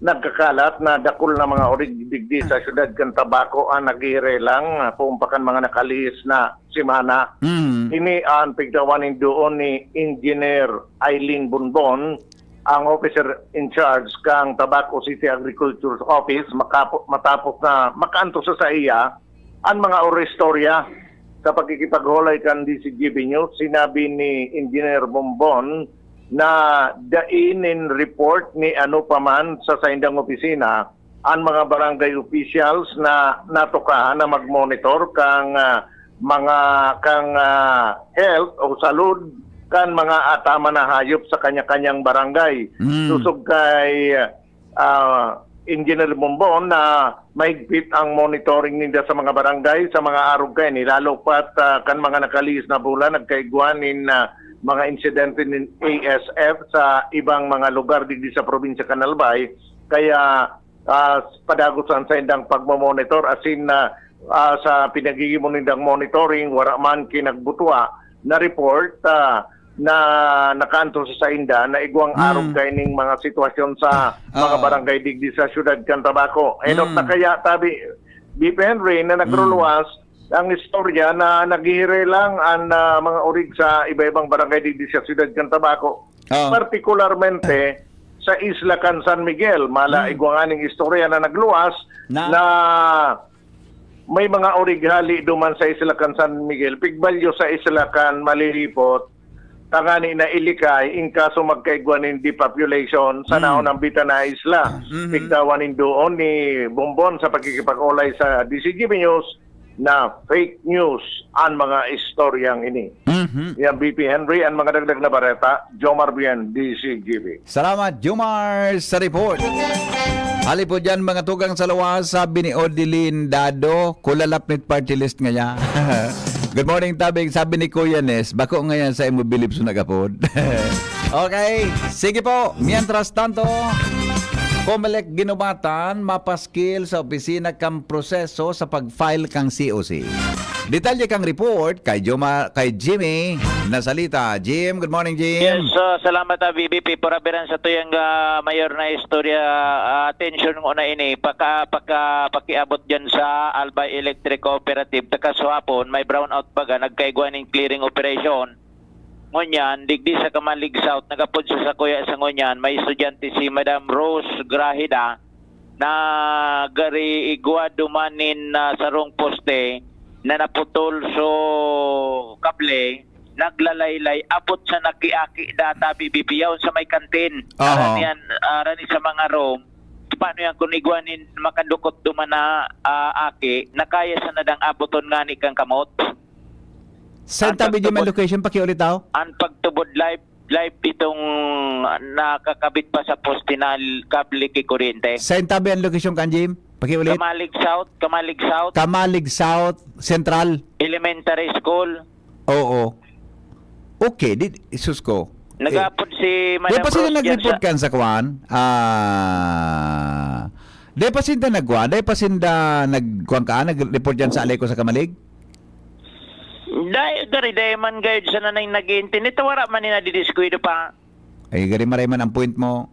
nagkakalat na dakul na mga origdigdi sa syudad kan Tabako ang naghirelang pumpakan mga nakalihis na simana. Ini ang pigtawanin doon ni Engineer Eileen Bonbon, ang officer in charge kang Tabaco City Agriculture's Office, matapos na makaanto sa iya ang mga oristorya sa pagkikipaghulay kan DCGB News. Sinabi ni Engineer Bombon na dainin report ni ano paman sa saindang opisina ang mga barangay officials na natukahan na magmonitor kang mga health o salud kan mga atama na hayop sa kanya-kanyang barangay. Susog kay Engineer Bombon na mahigpit ang monitoring nila sa mga barangay, sa mga arog kay ni lalo pat kan mga nakalihis na bulan nagkaiguanin na mga insidente ng ASF sa ibang mga lugar digdi sa probinsya Canalbay, kaya padagusan sa indang pagmamonitor asin sa pinagigimon nindang monitoring wala man kinagbutwa na report na nakaanto sa inda na igwang arog kaining mga sitwasyon sa mga barangay digdi sa siyudad Cantabaco. Enot na kaya tabi BP Henry na nagruluwas ang istorya na naghihire lang ang mga orig sa iba-ibang barangay digdi sa siyudad Cantabaco. Partikularmente sa Isla Can San Miguel, igwanganing istorya na nagluwas na may mga orighali duman sa Isla Can San Miguel, pigbalyo sa Isla Can malilipot, tangani na ilikay in kaso magkaigwanin depopulation sa naon ng bita na isla. Pigdawanin doon ni Bombon sa pagkikipag-ulay sa DCGB News na fake news ang mga istoryang ini. Yan BP Henry ang mga dagdag na bareta, Jomar Bien, DCGB.
Salamat, Jomar, sa report. Hali po dyan mga tugang sa lawas, sabi ni Odilin Dado, kulalapnit party list nga niya. Good morning, Tabing. Sabi ni Kuya Nes, bako ngayon sa imobilib sunagapod. Okay, sige po. Mientras tanto, Comelec ginumatan, mapaskil sa opisina kang proseso sa pag-file kang COC. Detalye kang report kay Jimmy Nasalita. Jim, good morning, Jim.
Yes, salamat BBP. Parabiran sa tuyang mayor na istorya. Attention ko na ini. Pakiabot dyan sa Albay Electric Cooperative. Takaswapon, may brownout baga, nagkaigwaning clearing operation. Ngunyan, digdi sa Kamalig South, nagapod sa kuya sa ngunyan, may estudyante si Madam Rose Grahida na gari igwa dumanin sa rong poste na naputol so kable, naglalaylay, abot sa nakiaki data BBP sa may kantin. Arani sa mga room. Paano yan kung igwanin makandukot duman na aki, nakaya sa nadang aboton nga ni kang kamot?
Saan tabi di man location? Pakiulit daw?
Ang pagtubod live itong nakakabit pa sa poste na kable kay kuryente.
Saan tabi ang location kan, Jim? Pakiulit? Kamalig South Central
Elementary School.
Oo. Okay, isus ko.
Nag-upload si Madam
Rose. Di pa sila nag-report kan sa kwan? Di pa sila nag-kwan? Di pa sila nag-kwan ka? Nag-report dyan sa Aleco sa Kamalig?
Dari man gayud sa nanay nag-internet, wala man na didiskuido pa.
Ay, gari maray man ang point mo.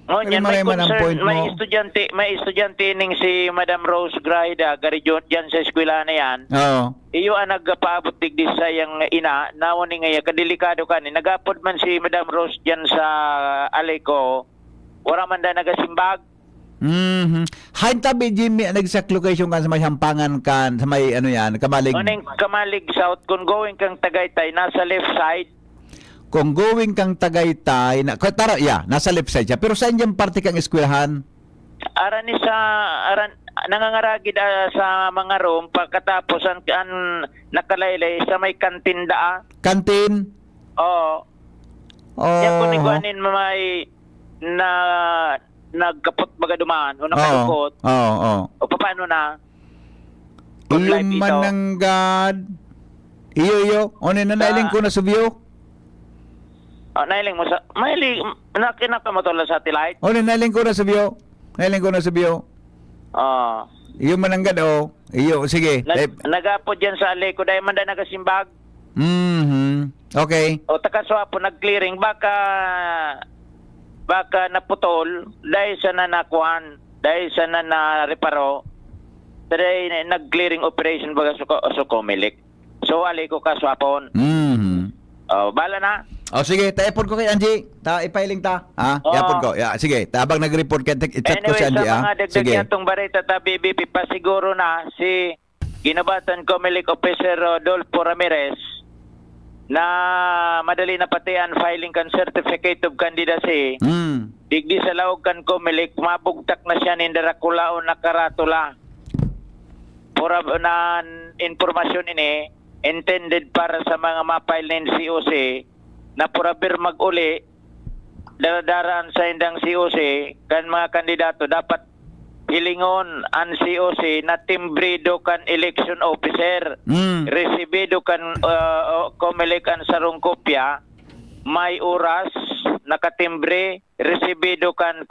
May estudyante ning si Madam Rose Grahida, gari dyan sa eskwela na yan.
Oo.
Iyo ang nagpaabot digdi sa yang ina, nawon ni ngaya, kadelikado ka ni. Nag-upload man si Madam Rose dyan sa Aleco, wala man da nagasimbag.
Hain tabi Jimmy nagsak location kan sa may hampangan kan sa may Kamalig.
Kamalig South kung going kang Tagaytay nasa left side.
Kung going kang Tagaytay nasa left side siya. Pero saan yung parte kang eskwelahan?
Nangangaragi sa mga room pagkatapos ang nakalaylay sa may kantin daa.
Kantin?
Oo. Yan kung iguanin may nagkapot baga dumaan o nakadukot.
Oo.
O paano na?
Iyong mananggad. Iyo. O nailing ko na sa view?
Nailing mo sa... Nakinaka mo to sa satellite?
O nailing ko na sa view. Iyo mananggad Iyo, sige.
Nagapod dyan sa Aleco dahil man na nakasimbag.
Okay.
O takaswapo nag-clearing baka naputol dahil sa nanakuhan, dahil sa nanareparo, dahil nag-clearing operation baga sa Comelec. So, Aleco kaswapon. Bala na.
Sige, taipon ko kay Angie. Ipailing ta. Yapon ko. Sige, tabang nag-report kay i-chat ko si Angie.
Sa mga dagdag niya itong barita BBP, pasiguro na si Ginabatan Comelec Officer Rodolfo Ramirez na madali na pati ang filing kan certificate of candidacy. Digdi sa lawag kan Comelec, mabugtak na siya ni Darakula o nakaratula. Pura na informasyon ini, intended para sa mga mapile ng COC na purabir mag-uli daradaraan sa indang COC kan mga kandidato dapat hilingon ang COC na timbrido kan election officer resibido kan COMELEC ang sarong kopya may oras nakatimbre resibido kan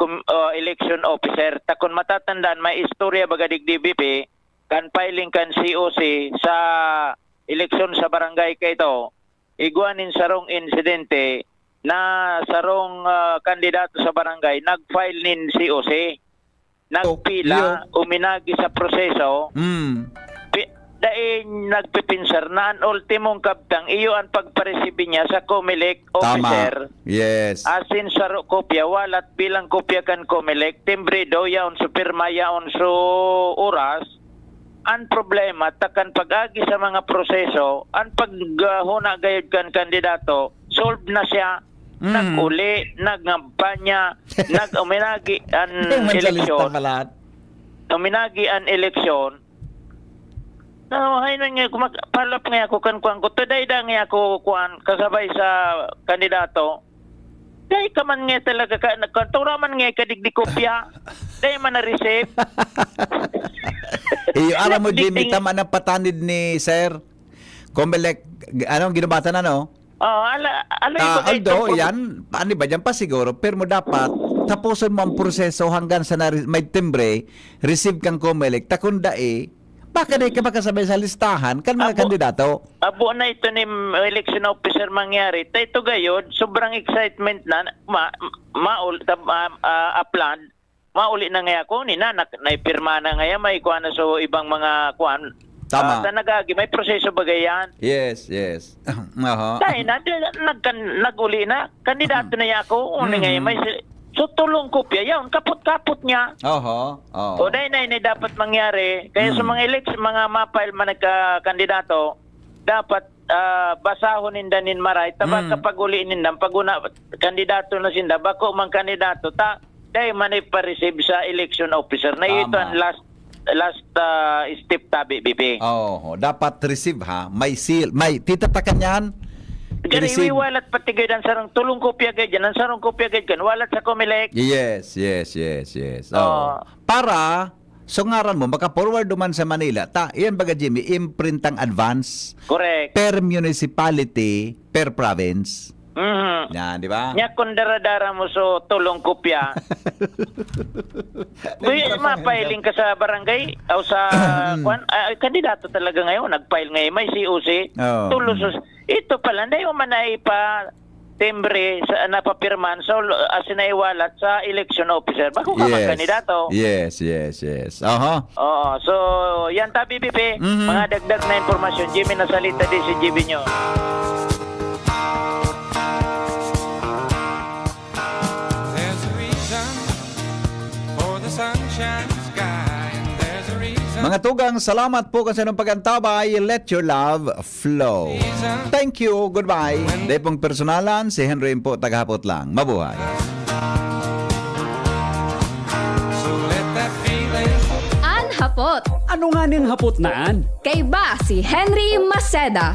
election officer takon matatandaan may istorya baga DBP kan filing kan COC sa eleksyon sa barangay kay ito iguanin sarong insidente na sarong kandidato sa barangay nag-file nin COC nagpila uminagi sa proseso dahil nagpipinsar na ang ultimong kabtang iyo ang pagparesibi niya sa COMELEC officer.
Tama. Yes.
Asin sa kopya walat bilang kopya kan COMELEC timbrido yaon su pirma yaon su oras ang problema takan pag-agi sa mga proseso ang paghuna gayud kan kandidato solve na siya nag-uli nagkampanya nag-uminagi ang eleksyon uminagi ang eleksyon hay na nga palap nga ako kan kuan ko today da nga ako kuan kasabay sa kandidato dai ka man nga talaga ka turaman nga kadigdi kopya dai man na receive
alam mo Jimmy tama na patanid ni Sir COMELEC anong ginubata na no although yan ano ba dyan pa siguro pero mo dapat tapusin mo ang proseso hanggang sa may timbre receive kang COMELEC takunda baka di ka makasabay sa listahan kan mga kandidato.
Abo na ito ni election officer mangyari. Ito gayod, sobrang excitement na upland. Mauli na nga ako ni naipirma na nga may kuan na so ibang mga kuan.
Tama.
Nagagi may proseso bagay yan.
Yes.
Dahil nag-uli na kandidato na ako uni nga may so tulong kopya yan, kaput-kaput niya. O dahil na dapat mangyari, kaya sa mga election, mga mapile man nagka-kandidato, dapat basahon nindanin maray, kapag uliin nindang, pag kandidato na sinda, bako mang kandidato, dahil man ipa-receive sa election officer, na ito ang last step tabi, BP.
Dapat receive ha, may seal, may titatakan yan,
Gani walat pati gaydan sarong tulong kopya gaydan ang sarong kopya gaydan walat sa COMELEC.
Yes. Para sungaran mo maka-forward duman sa Manila. Iyan baga Jimmy, imprintang advance.
Correct.
Per municipality, per province. Yan, di ba?
Nya kung daradara mo so tulong kopya. Mapailing ka sa barangay o sa kandidato talaga ngayon nagfile ngayon may COC. Tulos ito pala hindi mo man pa timbre sa napapirman so asinaiwalat sa election officer bako ka man kandidato.
Yes.
So yan tabi BP mga dagdag na impormasyon Jimmy nasalita din si Jimmy nyo.
Mga tugang, salamat po kasi nung pagantabay. Let your love flow. Thank you. Goodbye. Dahil pong personalan, si Henry po taghapot lang. Mabuhay.
An hapot.
Ano nga ning hapot naan?
Kay ba si Henry Maceda.